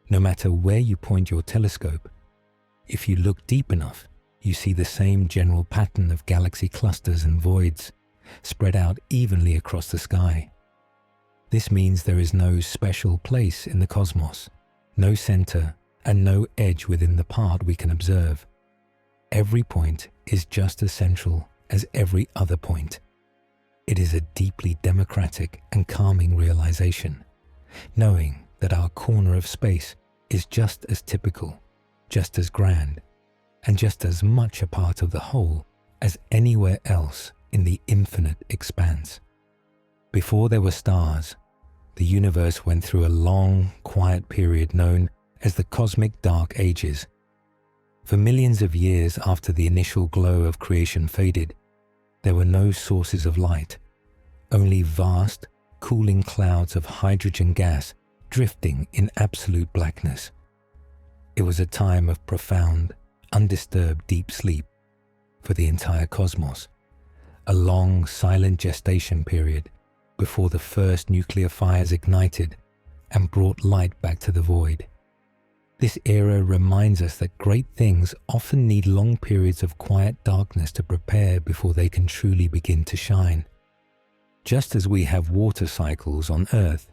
No matter where you point your telescope, if you look deep enough, you see the same general pattern of galaxy clusters and voids, spread out evenly across the sky. This means there is no special place in the cosmos, no center, and no edge within the part we can observe. Every point is just as central as every other point. It is a deeply democratic and calming realization, knowing that our corner of space is just as typical, just as grand, and just as much a part of the whole as anywhere else in the infinite expanse. Before there were stars, the universe went through a long, quiet period known as the cosmic dark ages. For millions of years after the initial glow of creation faded, there were no sources of light, only vast, cooling clouds of hydrogen gas drifting in absolute blackness. It was a time of profound, undisturbed deep sleep for the entire cosmos, a long, silent gestation period before the first nuclear fires ignited and brought light back to the void. This era reminds us that great things often need long periods of quiet darkness to prepare before they can truly begin to shine. Just as we have water cycles on Earth,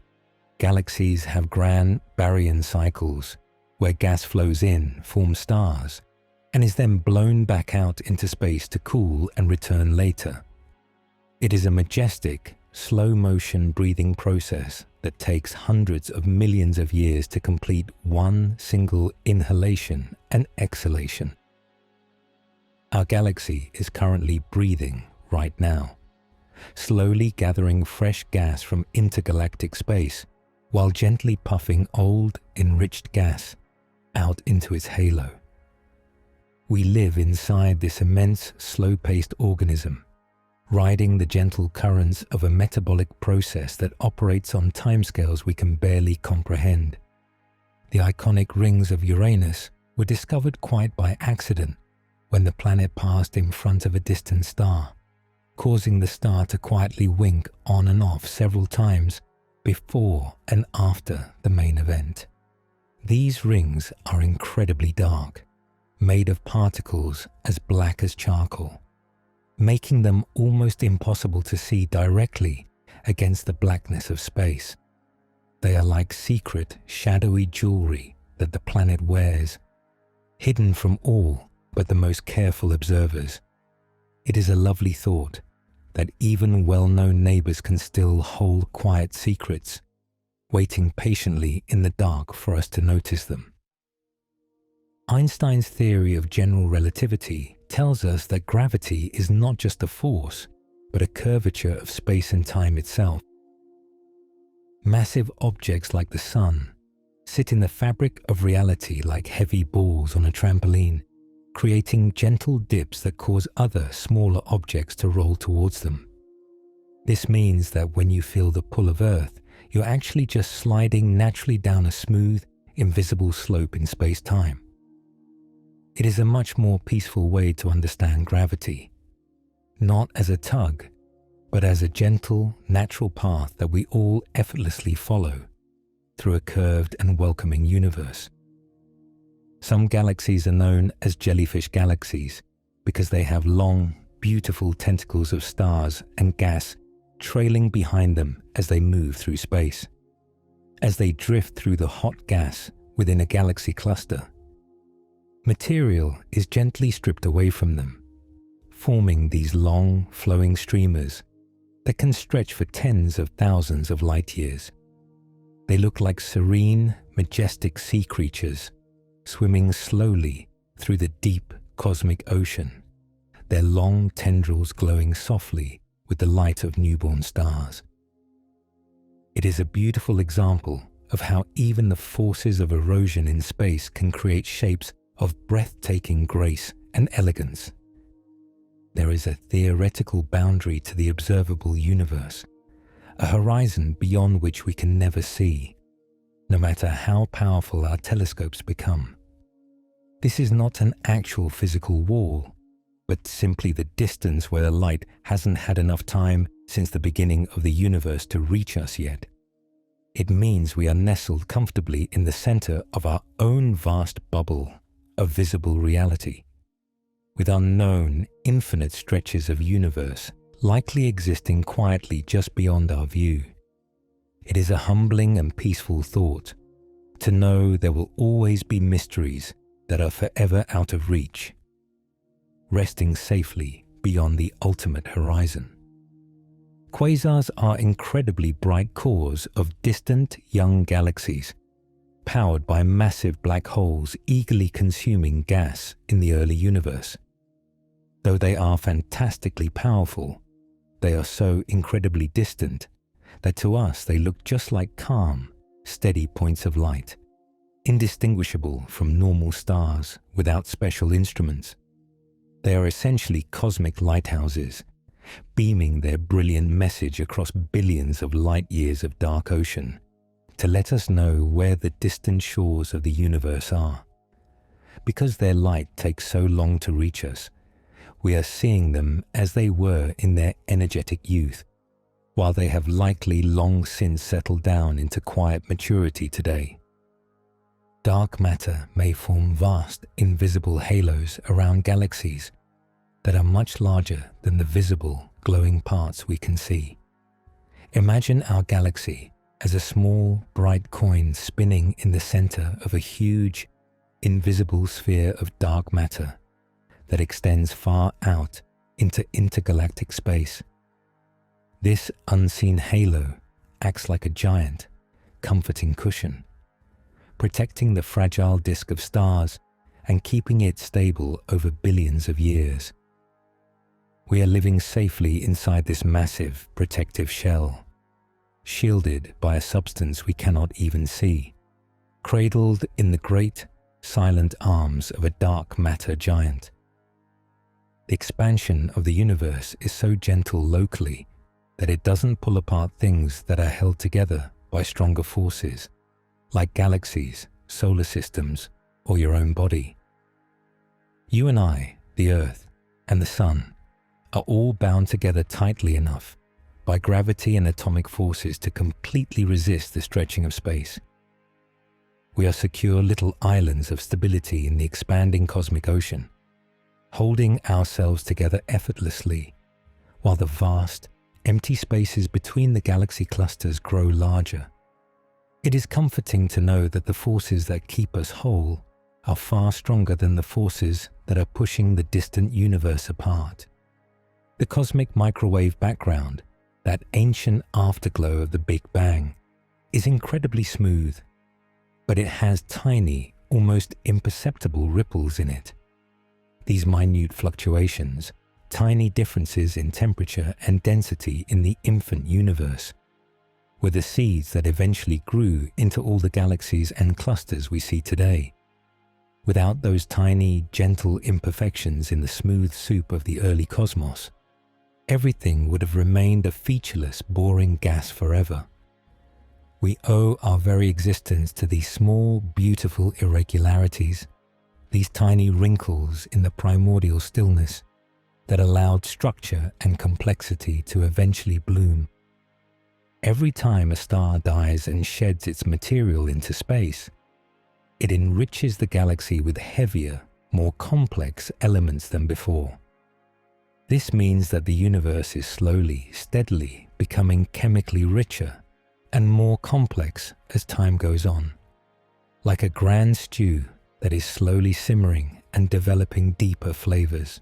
Galaxies have grand baryon cycles, where gas flows in, forms stars, and is then blown back out into space to cool and return later. It is a majestic, slow-motion breathing process that takes hundreds of millions of years to complete one single inhalation and exhalation. Our galaxy is currently breathing right now, slowly gathering fresh gas from intergalactic space while gently puffing old, enriched gas out into its halo. We live inside this immense, slow-paced organism, riding the gentle currents of a metabolic process that operates on timescales we can barely comprehend. The iconic rings of Uranus were discovered quite by accident when the planet passed in front of a distant star, causing the star to quietly wink on and off several times before and after the main event. These rings are incredibly dark, made of particles as black as charcoal, making them almost impossible to see directly against the blackness of space. They are like secret, shadowy jewelry that the planet wears, hidden from all but the most careful observers. It is a lovely thought that even well-known neighbors can still hold quiet secrets, waiting patiently in the dark for us to notice them. Einstein's theory of general relativity tells us that gravity is not just a force, but a curvature of space and time itself. Massive objects like the sun sit in the fabric of reality like heavy balls on a trampoline, creating gentle dips that cause other, smaller objects to roll towards them. This means that when you feel the pull of Earth, you're actually just sliding naturally down a smooth, invisible slope in space-time. It is a much more peaceful way to understand gravity, not as a tug, but as a gentle, natural path that we all effortlessly follow through a curved and welcoming universe. Some galaxies are known as jellyfish galaxies because they have long, beautiful tentacles of stars and gas trailing behind them as they move through space. As they drift through the hot gas within a galaxy cluster, material is gently stripped away from them, forming these long, flowing streamers that can stretch for tens of thousands of light years. They look like serene, majestic sea creatures swimming slowly through the deep cosmic ocean, their long tendrils glowing softly with the light of newborn stars. It is a beautiful example of how even the forces of erosion in space can create shapes of breathtaking grace and elegance. There is a theoretical boundary to the observable universe, a horizon beyond which we can never see, no matter how powerful our telescopes become. This is not an actual physical wall, but simply the distance where the light hasn't had enough time since the beginning of the universe to reach us yet. It means we are nestled comfortably in the center of our own vast bubble of visible reality, with unknown, infinite stretches of universe likely existing quietly just beyond our view. It is a humbling and peaceful thought to know there will always be mysteries that are forever out of reach, resting safely beyond the ultimate horizon. Quasars are incredibly bright cores of distant young galaxies, powered by massive black holes eagerly consuming gas in the early universe. Though they are fantastically powerful, they are so incredibly distant that to us they look just like calm, steady points of light, indistinguishable from normal stars without special instruments. They are essentially cosmic lighthouses, beaming their brilliant message across billions of light years of dark ocean to let us know where the distant shores of the universe are. Because their light takes so long to reach us, we are seeing them as they were in their energetic youth, while they have likely long since settled down into quiet maturity today. Dark matter may form vast, invisible halos around galaxies that are much larger than the visible, glowing parts we can see. Imagine our galaxy as a small, bright coin spinning in the center of a huge, invisible sphere of dark matter that extends far out into intergalactic space. This unseen halo acts like a giant, comforting cushion, protecting the fragile disk of stars and keeping it stable over billions of years. We are living safely inside this massive protective shell, shielded by a substance we cannot even see, cradled in the great, silent arms of a dark matter giant. The expansion of the universe is so gentle locally that it doesn't pull apart things that are held together by stronger forces, like galaxies, solar systems, or your own body. You and I, the Earth, and the Sun are all bound together tightly enough by gravity and atomic forces to completely resist the stretching of space. We are secure little islands of stability in the expanding cosmic ocean, holding ourselves together effortlessly while the vast, empty spaces between the galaxy clusters grow larger. It is comforting to know that the forces that keep us whole are far stronger than the forces that are pushing the distant universe apart. The cosmic microwave background, that ancient afterglow of the Big Bang, is incredibly smooth, but it has tiny, almost imperceptible ripples in it. These minute fluctuations, tiny differences in temperature and density in the infant universe, were the seeds that eventually grew into all the galaxies and clusters we see today. Without those tiny, gentle imperfections in the smooth soup of the early cosmos, everything would have remained a featureless, boring gas forever. We owe our very existence to these small, beautiful irregularities, these tiny wrinkles in the primordial stillness that allowed structure and complexity to eventually bloom. Every time a star dies and sheds its material into space, it enriches the galaxy with heavier, more complex elements than before. This means that the universe is slowly, steadily becoming chemically richer and more complex as time goes on, like a grand stew that is slowly simmering and developing deeper flavors.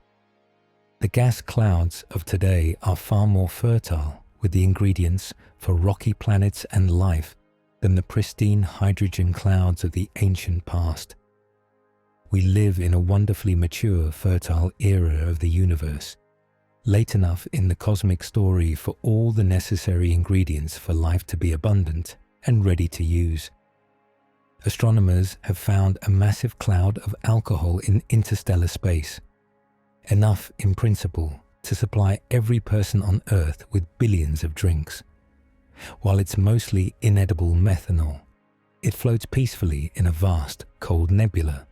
The gas clouds of today are far more fertile with the ingredients for rocky planets and life than the pristine hydrogen clouds of the ancient past. We live in a wonderfully mature, fertile era of the universe, late enough in the cosmic story for all the necessary ingredients for life to be abundant and ready to use. Astronomers have found a massive cloud of alcohol in interstellar space, enough in principle to supply every person on Earth with billions of drinks. While it's mostly inedible methanol, it floats peacefully in a vast, cold nebula,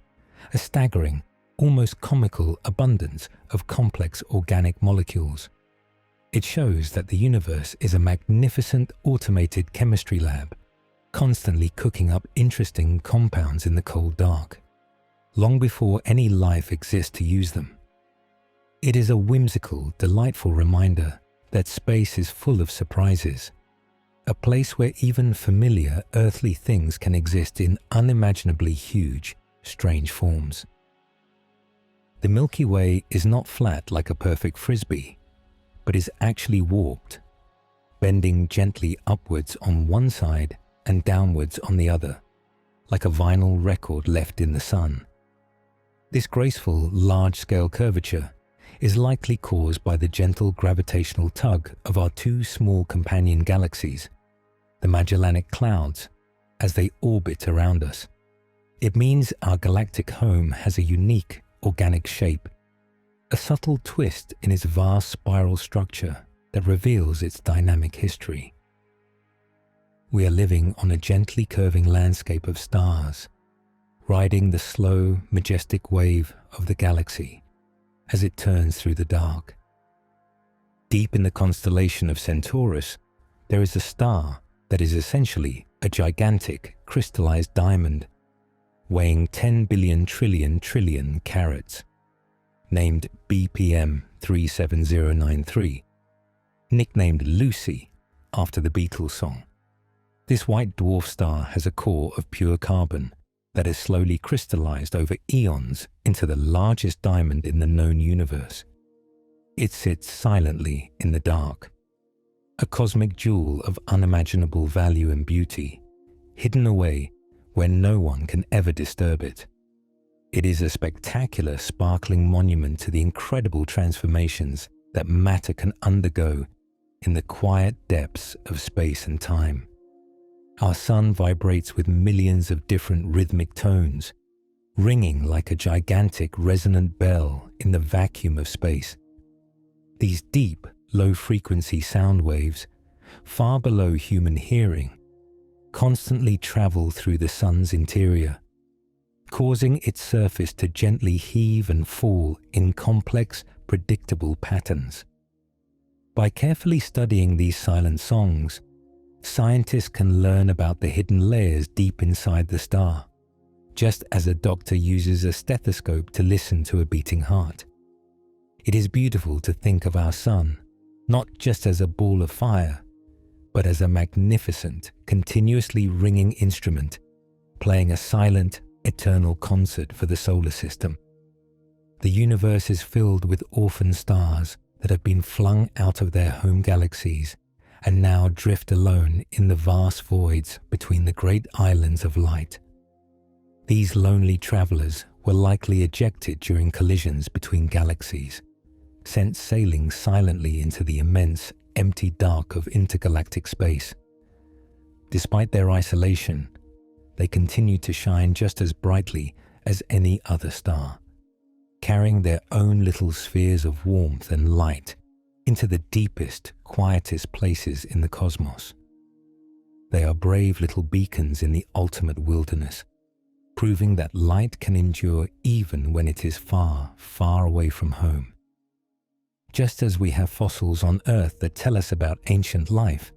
a staggering, almost comical abundance of complex organic molecules. It shows that the universe is a magnificent automated chemistry lab, constantly cooking up interesting compounds in the cold dark, long before any life exists to use them. It is a whimsical, delightful reminder that space is full of surprises, a place where even familiar earthly things can exist in unimaginably huge, strange forms. The Milky Way is not flat like a perfect frisbee, but is actually warped, bending gently upwards on one side and downwards on the other, like a vinyl record left in the sun. This graceful, large-scale curvature is likely caused by the gentle gravitational tug of our two small companion galaxies, the Magellanic Clouds, as they orbit around us. It means our galactic home has a unique, organic shape, a subtle twist in its vast spiral structure that reveals its dynamic history. We are living on a gently curving landscape of stars, riding the slow, majestic wave of the galaxy as it turns through the dark. Deep in the constellation of Centaurus, there is a star that is essentially a gigantic crystallized diamond, weighing 10 billion trillion carats, named BPM 37093, nicknamed Lucy after the Beatles song. This white dwarf star has a core of pure carbon that has slowly crystallized over eons into the largest diamond in the known universe. It sits silently in the dark, a cosmic jewel of unimaginable value and beauty, hidden away where no one can ever disturb it. It is a spectacular, sparkling monument to the incredible transformations that matter can undergo in the quiet depths of space and time. Our sun vibrates with millions of different rhythmic tones, ringing like a gigantic resonant bell in the vacuum of space. These deep, low-frequency sound waves, far below human hearing, constantly travel through the sun's interior, causing its surface to gently heave and fall in complex, predictable patterns. By carefully studying these silent songs, scientists can learn about the hidden layers deep inside the star, just as a doctor uses a stethoscope to listen to a beating heart. It is beautiful to think of our sun not just as a ball of fire, but as a magnificent, continuously ringing instrument, playing a silent, eternal concert for the solar system. The universe is filled with orphan stars that have been flung out of their home galaxies and now drift alone in the vast voids between the great islands of light. These lonely travelers were likely ejected during collisions between galaxies, sent sailing silently into the immense, empty dark of intergalactic space. Despite their isolation, they continued to shine just as brightly as any other star, carrying their own little spheres of warmth and light into the deepest, quietest places in the cosmos. They are brave little beacons in the ultimate wilderness, proving that light can endure even when it is far, far away from home. Just as we have fossils on Earth that tell us about ancient life,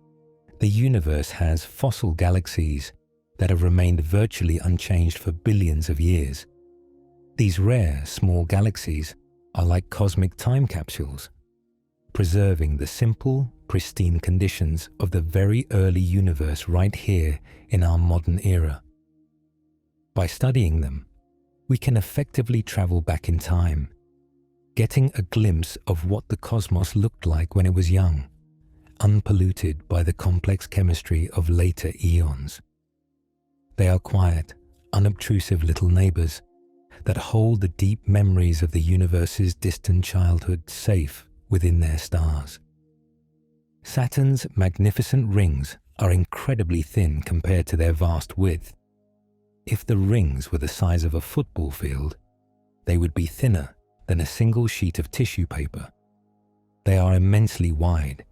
the universe has fossil galaxies that have remained virtually unchanged for billions of years. These rare, small galaxies are like cosmic time capsules, preserving the simple, pristine conditions of the very early universe right here in our modern era. By studying them, we can effectively travel back in time, getting a glimpse of what the cosmos looked like when it was young, unpolluted by the complex chemistry of later eons. They are quiet, unobtrusive little neighbors that hold the deep memories of the universe's distant childhood safe within their stars. Saturn's magnificent rings are incredibly thin compared to their vast width. If the rings were the size of a football field, they would be thinner than a single sheet of tissue paper. They are immensely wide,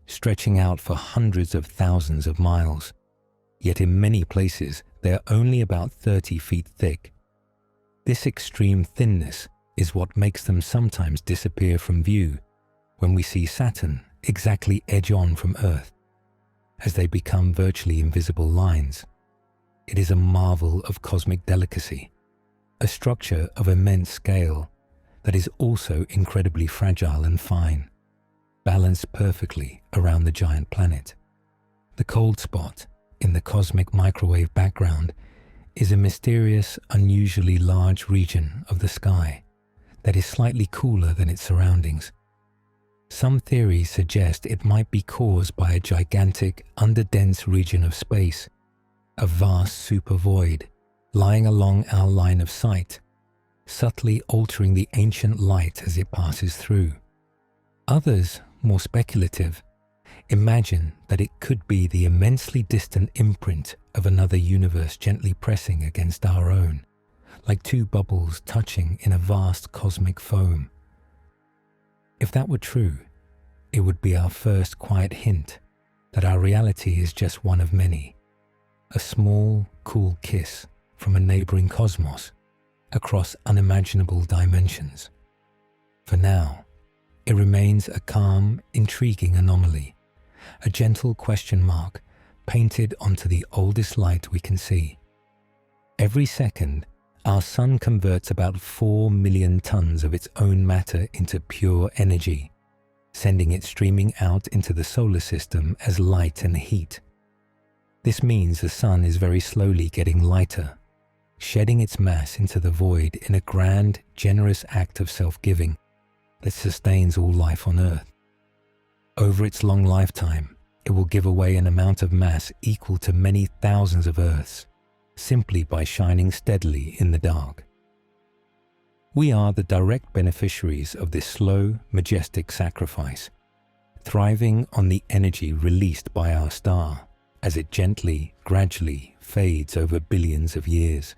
stretching out for hundreds of thousands of miles, yet in many places they are only about 30 feet thick. This extreme thinness is what makes them sometimes disappear from view when we see Saturn exactly edge on from Earth, as they become virtually invisible lines. It is a marvel of cosmic delicacy, a structure of immense scale that is also incredibly fragile and fine, balanced perfectly around the giant planet. The cold spot in the cosmic microwave background is a mysterious, unusually large region of the sky that is slightly cooler than its surroundings. Some theories suggest it might be caused by a gigantic, underdense region of space, a vast supervoid lying along our line of sight, subtly altering the ancient light as it passes through. Others, more speculative, imagine that it could be the immensely distant imprint of another universe gently pressing against our own, like two bubbles touching in a vast cosmic foam. If that were true, it would be our first quiet hint that our reality is just one of many, a small, cool kiss from a neighboring cosmos across unimaginable dimensions. For now, it remains a calm, intriguing anomaly, a gentle question mark painted onto the oldest light we can see. Every second, our sun converts about 4 million tons of its own matter into pure energy, sending it streaming out into the solar system as light and heat. This means the sun is very slowly getting lighter, shedding its mass into the void in a grand, generous act of self-giving that sustains all life on Earth. Over its long lifetime, it will give away an amount of mass equal to many thousands of Earths, simply by shining steadily in the dark. We are the direct beneficiaries of this slow, majestic sacrifice, thriving on the energy released by our star as it gently, gradually fades over billions of years.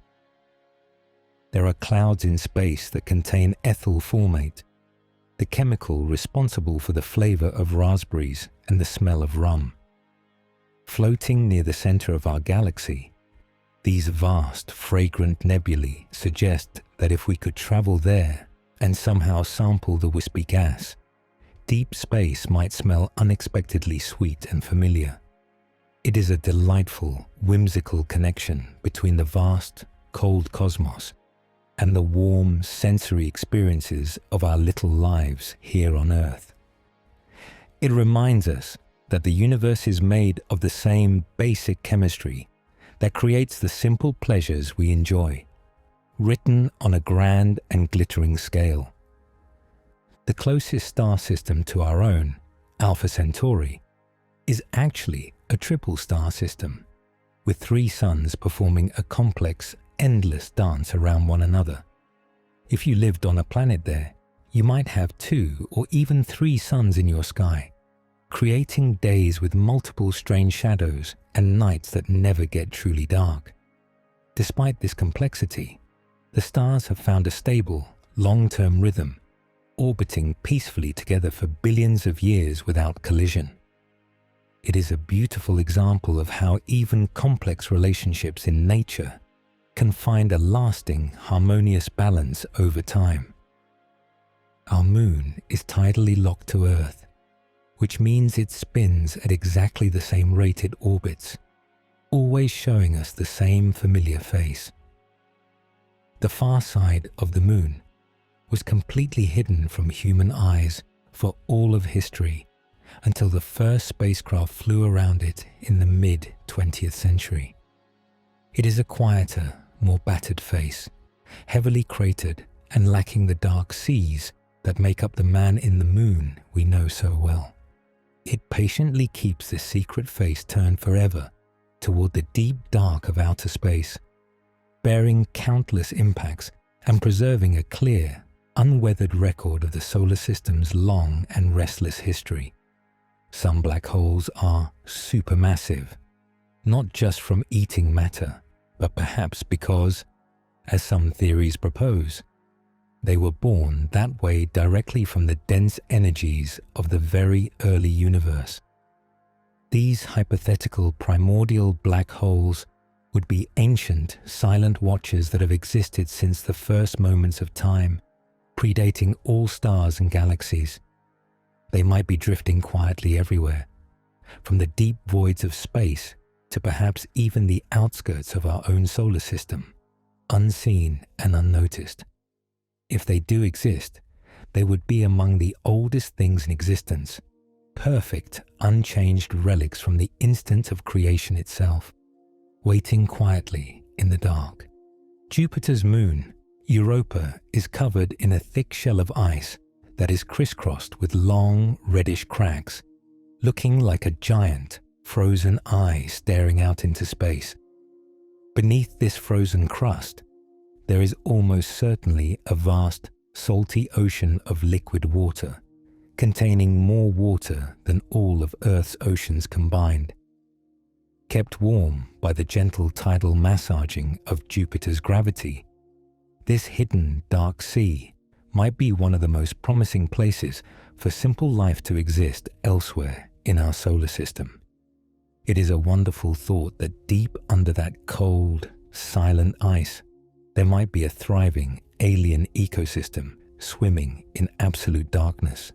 There are clouds in space that contain ethyl formate, the chemical responsible for the flavor of raspberries and the smell of rum. Floating near the center of our galaxy, these vast, fragrant nebulae suggest that if we could travel there and somehow sample the wispy gas, deep space might smell unexpectedly sweet and familiar. It is a delightful, whimsical connection between the vast, cold cosmos and the warm, sensory experiences of our little lives here on Earth. It reminds us that the universe is made of the same basic chemistry that creates the simple pleasures we enjoy, written on a grand and glittering scale. The closest star system to our own, Alpha Centauri, is actually a triple star system, with 3 suns performing a complex, endless dance around one another. If you lived on a planet there, you might have 2 or even 3 suns in your sky, creating days with multiple strange shadows and nights that never get truly dark. Despite this complexity, the stars have found a stable, long-term rhythm, orbiting peacefully together for billions of years without collision. It is a beautiful example of how even complex relationships in nature can find a lasting, harmonious balance over time. Our moon is tidally locked to Earth, which means it spins at exactly the same rate it orbits, always showing us the same familiar face. The far side of the moon was completely hidden from human eyes for all of history until the first spacecraft flew around it in the mid-20th century. It is a quieter, more battered face, heavily cratered and lacking the dark seas that make up the man in the moon we know so well. It patiently keeps this secret face turned forever toward the deep dark of outer space, bearing countless impacts and preserving a clear, unweathered record of the solar system's long and restless history. Some black holes are supermassive, not just from eating matter, but perhaps because, as some theories propose, they were born that way directly from the dense energies of the very early universe. These hypothetical primordial black holes would be ancient, silent watchers that have existed since the first moments of time, predating all stars and galaxies. They might be drifting quietly everywhere, from the deep voids of space to perhaps even the outskirts of our own solar system, unseen and unnoticed. If they do exist, they would be among the oldest things in existence, perfect, unchanged relics from the instant of creation itself, waiting quietly in the dark. Jupiter's moon, Europa, is covered in a thick shell of ice that is crisscrossed with long, reddish cracks, looking like a giant, frozen eye staring out into space. Beneath this frozen crust, there is almost certainly a vast, salty ocean of liquid water, containing more water than all of Earth's oceans combined. Kept warm by the gentle tidal massaging of Jupiter's gravity, this hidden dark sea might be one of the most promising places for simple life to exist elsewhere in our solar system. It is a wonderful thought that deep under that cold, silent ice, there might be a thriving, alien ecosystem swimming in absolute darkness.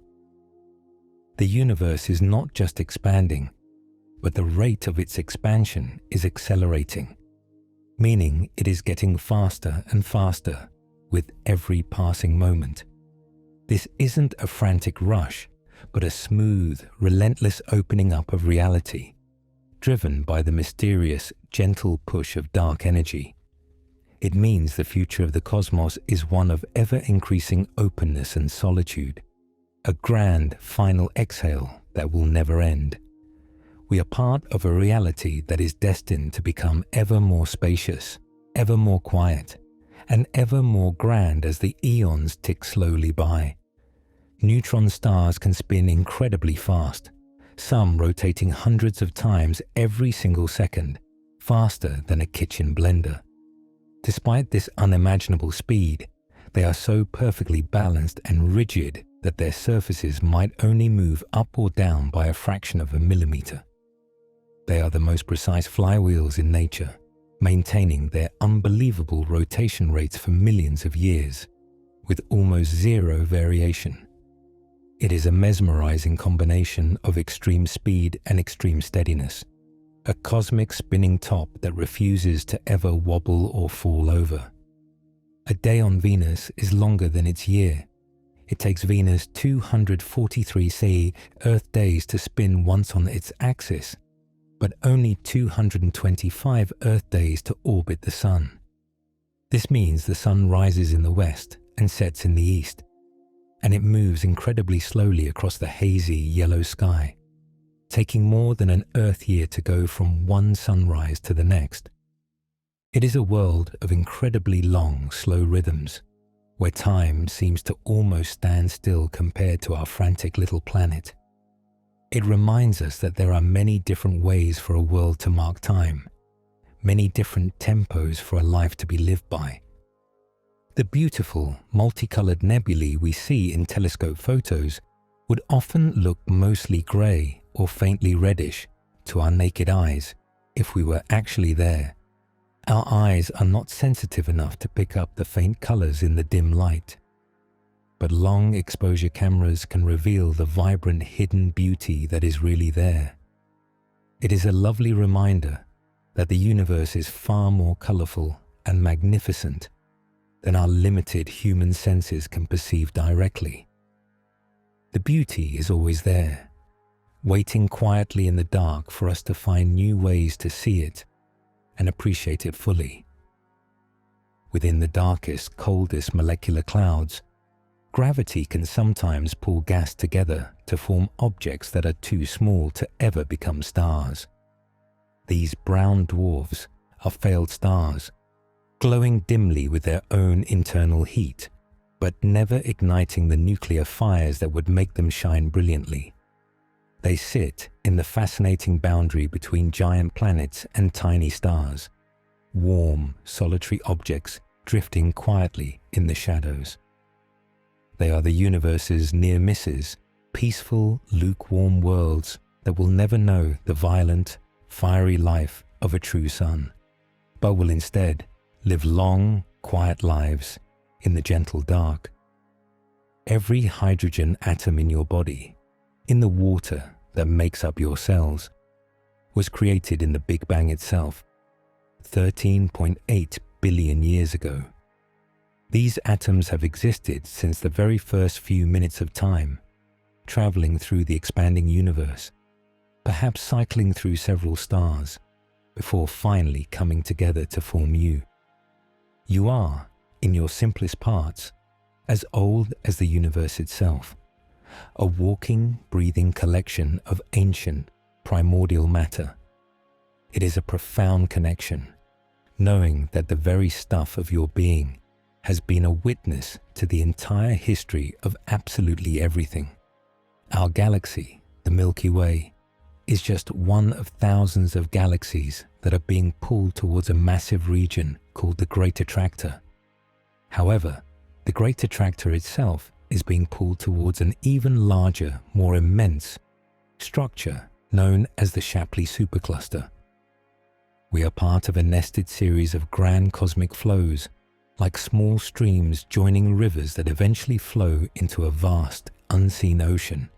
The universe is not just expanding, but the rate of its expansion is accelerating, meaning it is getting faster and faster with every passing moment. This isn't a frantic rush, but a smooth, relentless opening up of reality, driven by the mysterious, gentle push of dark energy. It means the future of the cosmos is one of ever-increasing openness and solitude, a grand final exhale that will never end. We are part of a reality that is destined to become ever more spacious, ever more quiet, and ever more grand as the eons tick slowly by. Neutron stars can spin incredibly fast, some rotating hundreds of times every single second, faster than a kitchen blender. Despite this unimaginable speed, they are so perfectly balanced and rigid that their surfaces might only move up or down by a fraction of a millimeter. They are the most precise flywheels in nature, maintaining their unbelievable rotation rates for millions of years, with almost zero variation. It is a mesmerizing combination of extreme speed and extreme steadiness, a cosmic spinning top that refuses to ever wobble or fall over. A day on Venus is longer than its year. It takes Venus 243 Earth days to spin once on its axis, but only 225 Earth days to orbit the Sun. This means the Sun rises in the west and sets in the east, and it moves incredibly slowly across the hazy yellow sky, taking more than an Earth year to go from one sunrise to the next. It is a world of incredibly long, slow rhythms, where time seems to almost stand still compared to our frantic little planet. It reminds us that there are many different ways for a world to mark time, many different tempos for a life to be lived by. The beautiful, multicolored nebulae we see in telescope photos would often look mostly grey or faintly reddish to our naked eyes if we were actually there. Our eyes are not sensitive enough to pick up the faint colors in the dim light. But long exposure cameras can reveal the vibrant hidden beauty that is really there. It is a lovely reminder that the universe is far more colorful and magnificent than our limited human senses can perceive directly. The beauty is always there, waiting quietly in the dark for us to find new ways to see it and appreciate it fully. Within the darkest, coldest molecular clouds, gravity can sometimes pull gas together to form objects that are too small to ever become stars. These brown dwarfs are failed stars, glowing dimly with their own internal heat, but never igniting the nuclear fires that would make them shine brilliantly. They sit in the fascinating boundary between giant planets and tiny stars, warm, solitary objects drifting quietly in the shadows. They are the universe's near misses, peaceful, lukewarm worlds that will never know the violent, fiery life of a true sun, but will instead live long, quiet lives in the gentle dark. Every hydrogen atom in your body, in the water that makes up your cells, was created in the Big Bang itself, 13.8 billion years ago. These atoms have existed since the very first few minutes of time, traveling through the expanding universe, perhaps cycling through several stars, before finally coming together to form you. You are, in your simplest parts, as old as the universe itself, a walking, breathing collection of ancient, primordial matter. It is a profound connection, knowing that the very stuff of your being has been a witness to the entire history of absolutely everything. Our galaxy, the Milky Way, is just one of thousands of galaxies that are being pulled towards a massive region called the Great Attractor. However, the Great Attractor itself is being pulled towards an even larger, more immense structure known as the Shapley supercluster. We are part of a nested series of grand cosmic flows, like small streams joining rivers that eventually flow into a vast, unseen ocean.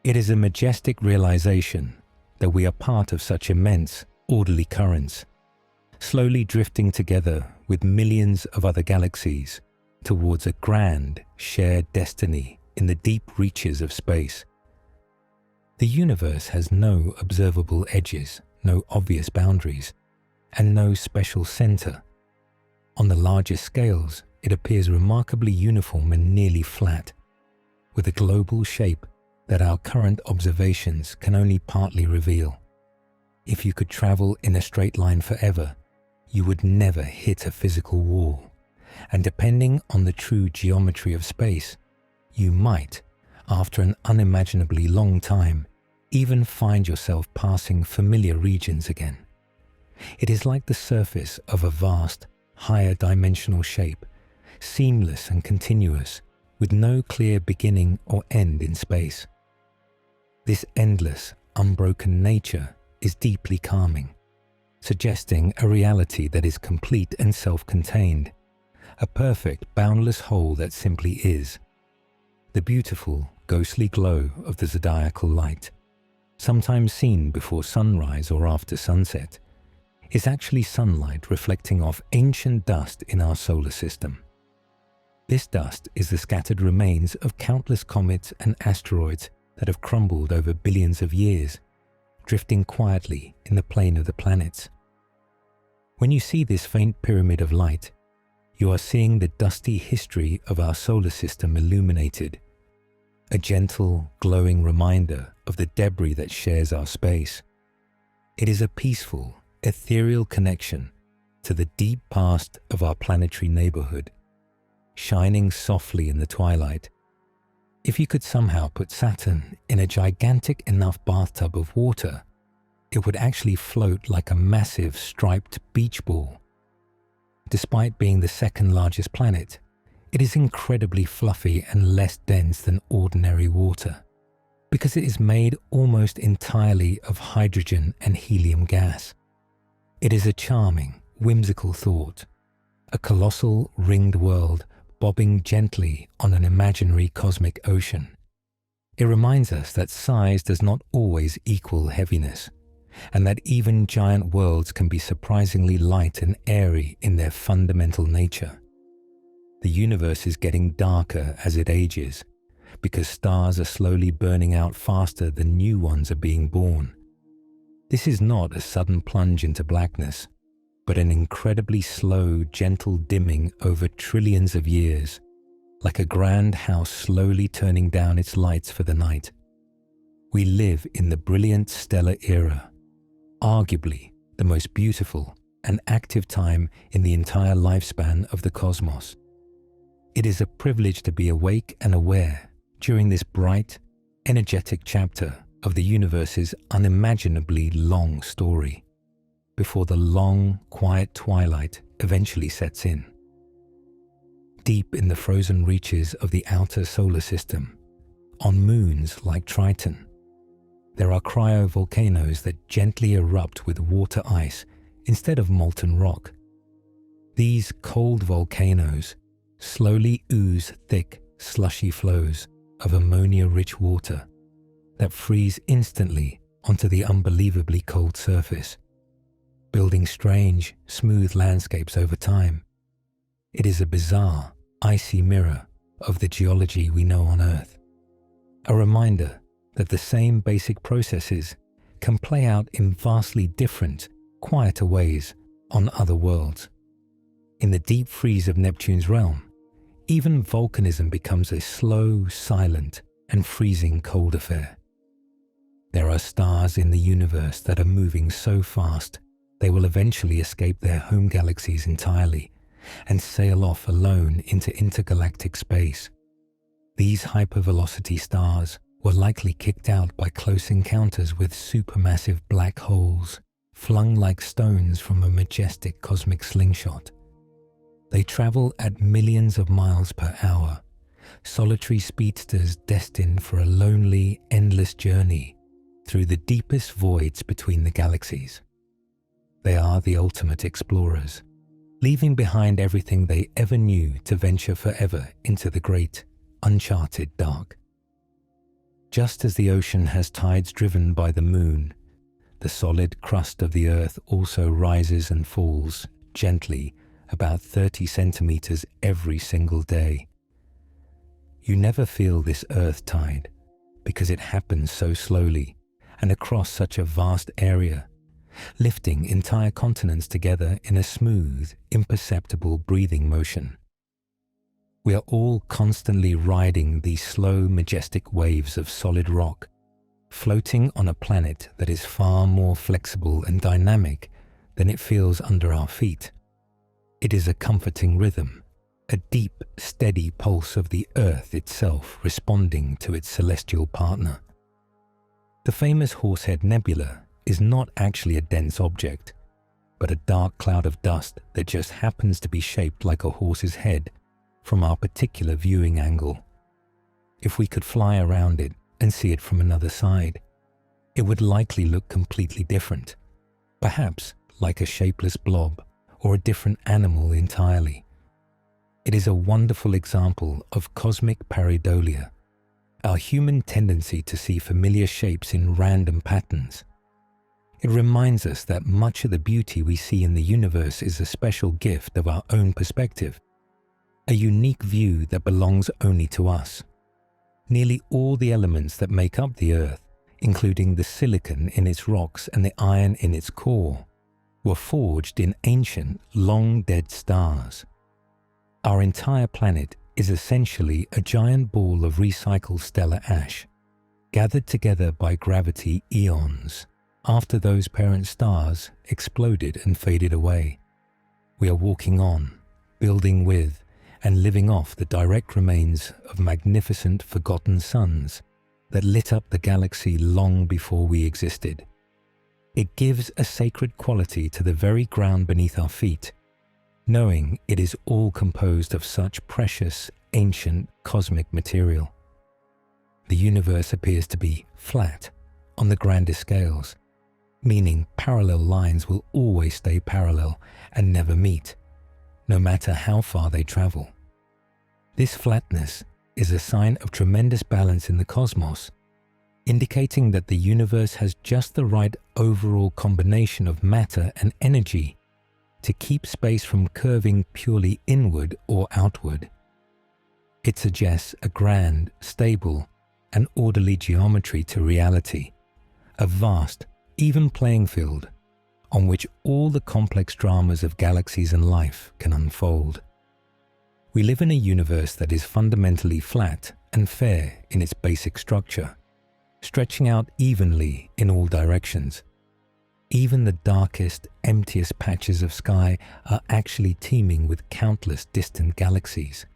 It is a majestic realization that we are part of such immense, orderly currents, slowly drifting together with millions of other galaxies towards a grand, shared destiny in the deep reaches of space. The universe has no observable edges, no obvious boundaries, and no special center. On the largest scales, it appears remarkably uniform and nearly flat, with a global shape that our current observations can only partly reveal. If you could travel in a straight line forever, you would never hit a physical wall, and depending on the true geometry of space, you might, after an unimaginably long time, even find yourself passing familiar regions again. It is like the surface of a vast, higher dimensional shape, seamless and continuous, with no clear beginning or end in space. This endless, unbroken nature is deeply calming, suggesting a reality that is complete and self-contained, a perfect, boundless whole that simply is. The beautiful, ghostly glow of the zodiacal light, sometimes seen before sunrise or after sunset, is actually sunlight reflecting off ancient dust in our solar system. This dust is the scattered remains of countless comets and asteroids that have crumbled over billions of years, drifting quietly in the plane of the planets. When you see this faint pyramid of light, you are seeing the dusty history of our solar system illuminated, a gentle, glowing reminder of the debris that shares our space. It is a peaceful, ethereal connection to the deep past of our planetary neighborhood, shining softly in the twilight. If you could somehow put Saturn in a gigantic enough bathtub of water, it would actually float like a massive striped beach ball. Despite being the second largest planet, it is incredibly fluffy and less dense than ordinary water, because it is made almost entirely of hydrogen and helium gas. It is a charming, whimsical thought, a colossal ringed world bobbing gently on an imaginary cosmic ocean. It reminds us that size does not always equal heaviness, and that even giant worlds can be surprisingly light and airy in their fundamental nature. The universe is getting darker as it ages, because stars are slowly burning out faster than new ones are being born. This is not a sudden plunge into blackness, but an incredibly slow, gentle dimming over trillions of years, like a grand house slowly turning down its lights for the night. We live in the brilliant stellar era, arguably the most beautiful and active time in the entire lifespan of the cosmos. It is a privilege to be awake and aware during this bright, energetic chapter of the universe's unimaginably long story, before the long, quiet twilight eventually sets in. Deep in the frozen reaches of the outer solar system, on moons like Triton, there are cryovolcanoes that gently erupt with water ice instead of molten rock. These cold volcanoes slowly ooze thick, slushy flows of ammonia-rich water that freeze instantly onto the unbelievably cold surface, building strange, smooth landscapes over time. It is a bizarre, icy mirror of the geology we know on Earth, a reminder that the same basic processes can play out in vastly different, quieter ways on other worlds. In the deep freeze of Neptune's realm, even volcanism becomes a slow, silent, and freezing cold affair. There are stars in the universe that are moving so fast they will eventually escape their home galaxies entirely and sail off alone into intergalactic space. These hypervelocity stars were likely kicked out by close encounters with supermassive black holes, flung like stones from a majestic cosmic slingshot. They travel at millions of miles per hour, solitary speedsters destined for a lonely, endless journey through the deepest voids between the galaxies. They are the ultimate explorers, leaving behind everything they ever knew to venture forever into the great, uncharted dark. Just as the ocean has tides driven by the moon, the solid crust of the Earth also rises and falls gently about 30 centimeters every single day. You never feel this Earth tide because it happens so slowly and across such a vast area lifting entire continents together in a smooth, imperceptible breathing motion. We are all constantly riding these slow, majestic waves of solid rock, floating on a planet that is far more flexible and dynamic than it feels under our feet. It is a comforting rhythm, a deep, steady pulse of the Earth itself responding to its celestial partner. The famous Horsehead Nebula is not actually a dense object, but a dark cloud of dust that just happens to be shaped like a horse's head from our particular viewing angle. If we could fly around it and see it from another side, it would likely look completely different, perhaps like a shapeless blob or a different animal entirely. It is a wonderful example of cosmic pareidolia, our human tendency to see familiar shapes in random patterns. It reminds us that much of the beauty we see in the universe is a special gift of our own perspective, a unique view that belongs only to us. Nearly all the elements that make up the Earth, including the silicon in its rocks and the iron in its core, were forged in ancient, long-dead stars. Our entire planet is essentially a giant ball of recycled stellar ash, gathered together by gravity eons after those parent stars exploded and faded away. We are walking on, building with, and living off the direct remains of magnificent forgotten suns that lit up the galaxy long before we existed. It gives a sacred quality to the very ground beneath our feet, knowing it is all composed of such precious, ancient, cosmic material. The universe appears to be flat on the grandest scales, meaning parallel lines will always stay parallel and never meet, no matter how far they travel. This flatness is a sign of tremendous balance in the cosmos, indicating that the universe has just the right overall combination of matter and energy to keep space from curving purely inward or outward. It suggests a grand, stable, and orderly geometry to reality, a vast, even playing field on which all the complex dramas of galaxies and life can unfold. We live in a universe that is fundamentally flat and fair in its basic structure, stretching out evenly in all directions. Even the darkest, emptiest patches of sky are actually teeming with countless distant galaxies,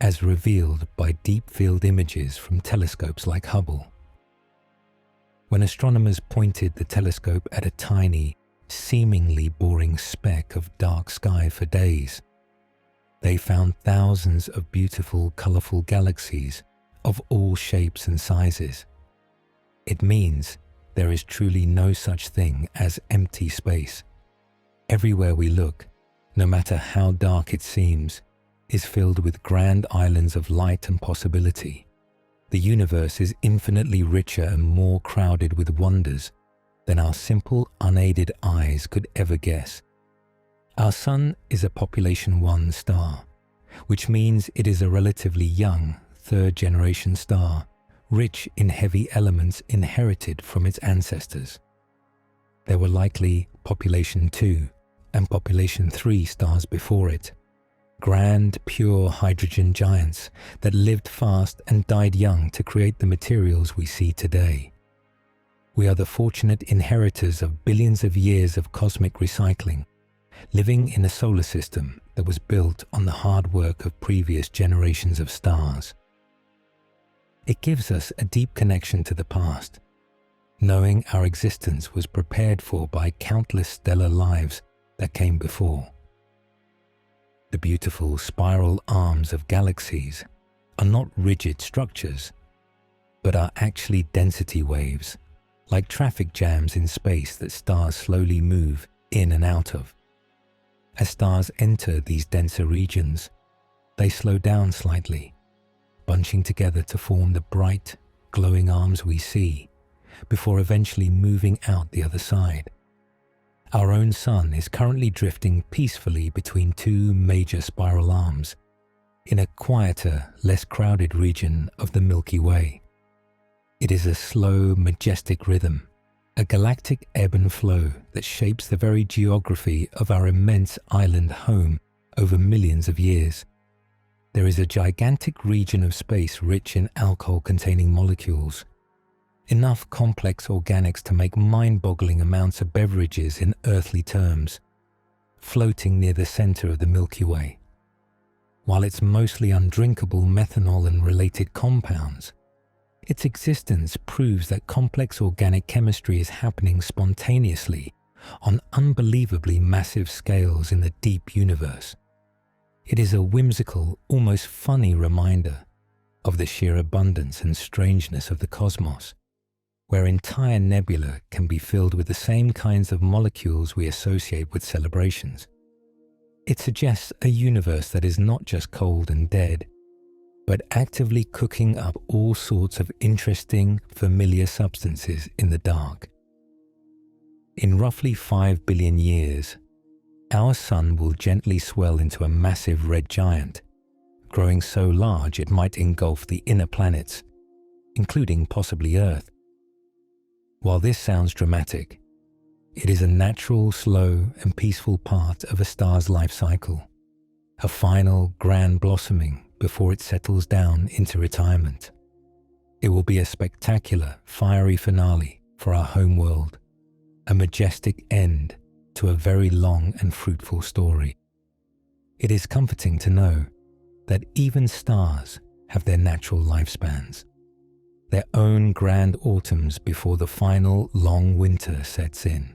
as revealed by deep-field images from telescopes like Hubble. When astronomers pointed the telescope at a tiny, seemingly boring speck of dark sky for days, they found thousands of beautiful, colorful galaxies of all shapes and sizes. It means there is truly no such thing as empty space. Everywhere we look, no matter how dark it seems, is filled with grand islands of light and possibility. The universe is infinitely richer and more crowded with wonders than our simple, unaided eyes could ever guess. Our Sun is a population 1 star, which means it is a relatively young, third-generation star, rich in heavy elements inherited from its ancestors. There were likely population 2 and population 3 stars before it, grand, pure hydrogen giants that lived fast and died young to create the materials we see today. We are the fortunate inheritors of billions of years of cosmic recycling, living in a solar system that was built on the hard work of previous generations of stars. It gives us a deep connection to the past, knowing our existence was prepared for by countless stellar lives that came before. The beautiful spiral arms of galaxies are not rigid structures, but are actually density waves, like traffic jams in space that stars slowly move in and out of. As stars enter these denser regions, they slow down slightly, bunching together to form the bright, glowing arms we see, before eventually moving out the other side. Our own Sun is currently drifting peacefully between 2 major spiral arms in a quieter, less crowded region of the Milky Way. It is a slow, majestic rhythm, a galactic ebb and flow that shapes the very geography of our immense island home over millions of years. There is a gigantic region of space rich in alcohol-containing molecules, enough complex organics to make mind-boggling amounts of beverages in earthly terms, floating near the center of the Milky Way. While it's mostly undrinkable methanol and related compounds, its existence proves that complex organic chemistry is happening spontaneously on unbelievably massive scales in the deep universe. It is a whimsical, almost funny reminder of the sheer abundance and strangeness of the cosmos, where entire nebulae can be filled with the same kinds of molecules we associate with celebrations. It suggests a universe that is not just cold and dead, but actively cooking up all sorts of interesting, familiar substances in the dark. In roughly 5 billion years, our sun will gently swell into a massive red giant, growing so large it might engulf the inner planets, including possibly Earth. While this sounds dramatic, it is a natural, slow, and peaceful part of a star's life cycle, a final, grand blossoming before it settles down into retirement. It will be a spectacular, fiery finale for our home world, a majestic end to a very long and fruitful story. It is comforting to know that even stars have their natural lifespans, their own grand autumns before the final long winter sets in.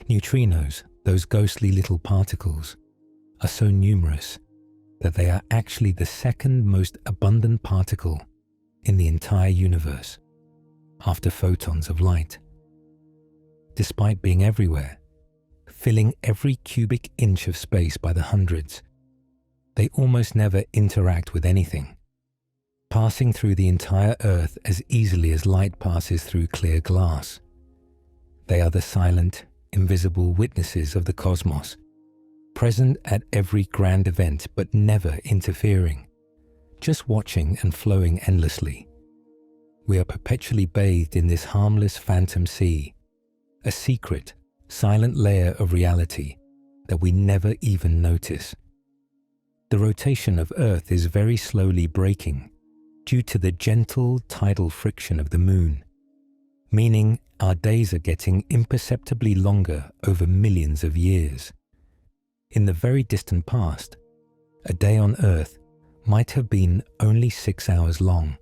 Neutrinos, those ghostly little particles, are so numerous that they are actually the second most abundant particle in the entire universe, after photons of light. Despite being everywhere, filling every cubic inch of space by the hundreds, they almost never interact with anything, passing through the entire Earth as easily as light passes through clear glass. They are the silent, invisible witnesses of the cosmos, present at every grand event but never interfering, just watching and flowing endlessly. We are perpetually bathed in this harmless phantom sea, a secret, silent layer of reality that we never even notice. The rotation of Earth is very slowly breaking due to the gentle tidal friction of the moon, meaning our days are getting imperceptibly longer over millions of years. In the very distant past, a day on Earth might have been only 6 hours long.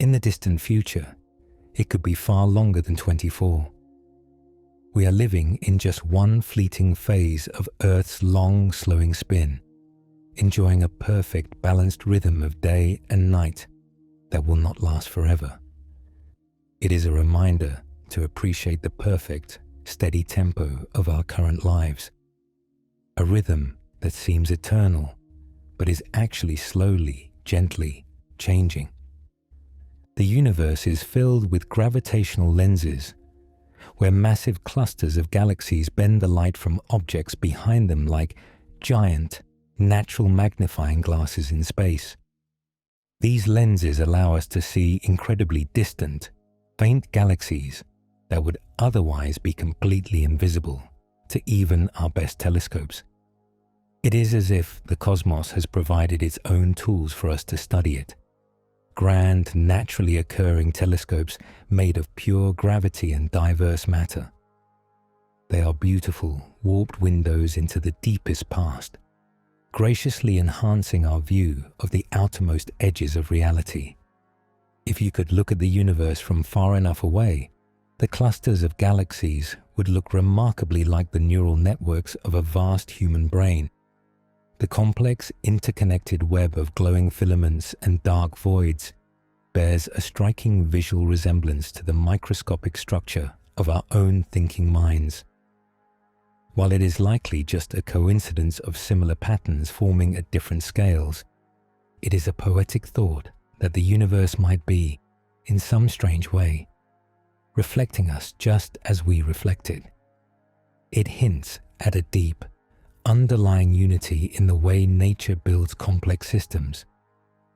In the distant future, it could be far longer than 24. We are living in just one fleeting phase of Earth's long, slowing spin, enjoying a perfect, balanced rhythm of day and night that will not last forever. It is a reminder to appreciate the perfect, steady tempo of our current lives, a rhythm that seems eternal, but is actually slowly, gently changing. The universe is filled with gravitational lenses, where massive clusters of galaxies bend the light from objects behind them like giant, natural magnifying glasses in space. These lenses allow us to see incredibly distant, faint galaxies that would otherwise be completely invisible to even our best telescopes. It is as if the cosmos has provided its own tools for us to study it. Grand, naturally occurring telescopes made of pure gravity and diverse matter. They are beautiful, warped windows into the deepest past, graciously enhancing our view of the outermost edges of reality. If you could look at the universe from far enough away, the clusters of galaxies would look remarkably like the neural networks of a vast human brain. The complex, interconnected web of glowing filaments and dark voids bears a striking visual resemblance to the microscopic structure of our own thinking minds. While it is likely just a coincidence of similar patterns forming at different scales, it is a poetic thought that the universe might be, in some strange way, reflecting us just as we reflected. It hints at a deep, underlying unity in the way nature builds complex systems,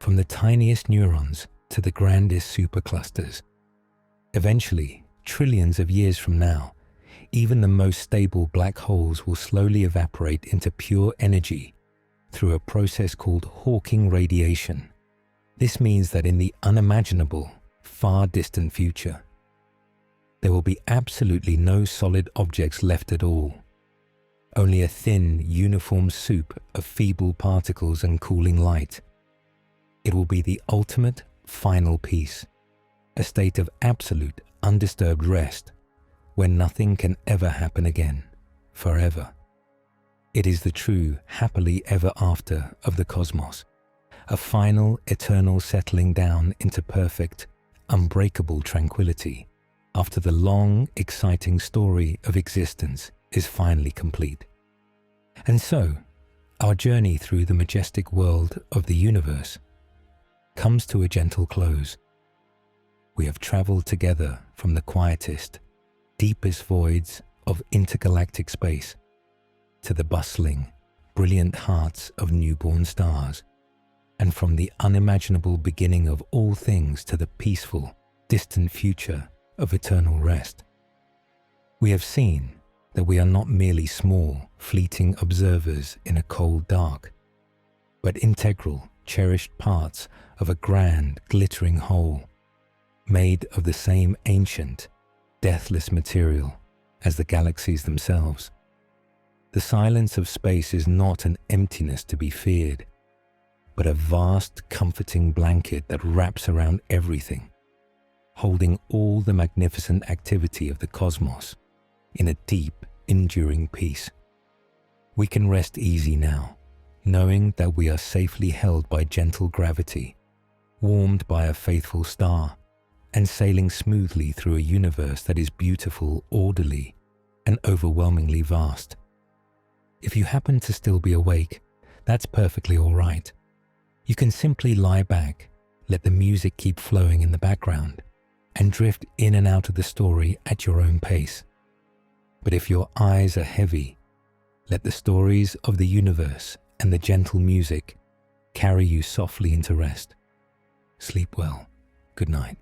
from the tiniest neurons to the grandest superclusters. Eventually, trillions of years from now, even the most stable black holes will slowly evaporate into pure energy through a process called Hawking radiation. This means that in the unimaginable, far distant future, there will be absolutely no solid objects left at all. Only a thin, uniform soup of feeble particles and cooling light. It will be the ultimate, final peace, a state of absolute, undisturbed rest, where nothing can ever happen again, forever. It is the true happily ever after of the cosmos, a final, eternal settling down into perfect, unbreakable tranquility after the long, exciting story of existence is finally complete. And so, our journey through the majestic world of the universe comes to a gentle close. We have traveled together from the quietest, deepest voids of intergalactic space to the bustling, brilliant hearts of newborn stars, and from the unimaginable beginning of all things to the peaceful, distant future of eternal rest. We have seen that we are not merely small, fleeting observers in a cold dark, but integral, cherished parts of a grand, glittering whole, made of the same ancient, deathless material as the galaxies themselves. The silence of space is not an emptiness to be feared, but a vast, comforting blanket that wraps around everything, holding all the magnificent activity of the cosmos in a deep, enduring peace. We can rest easy now, knowing that we are safely held by gentle gravity, warmed by a faithful star, and sailing smoothly through a universe that is beautiful, orderly, and overwhelmingly vast. If you happen to still be awake, that's perfectly all right. You can simply lie back, let the music keep flowing in the background, and drift in and out of the story at your own pace. But if your eyes are heavy, let the stories of the universe and the gentle music carry you softly into rest. Sleep well. Good night.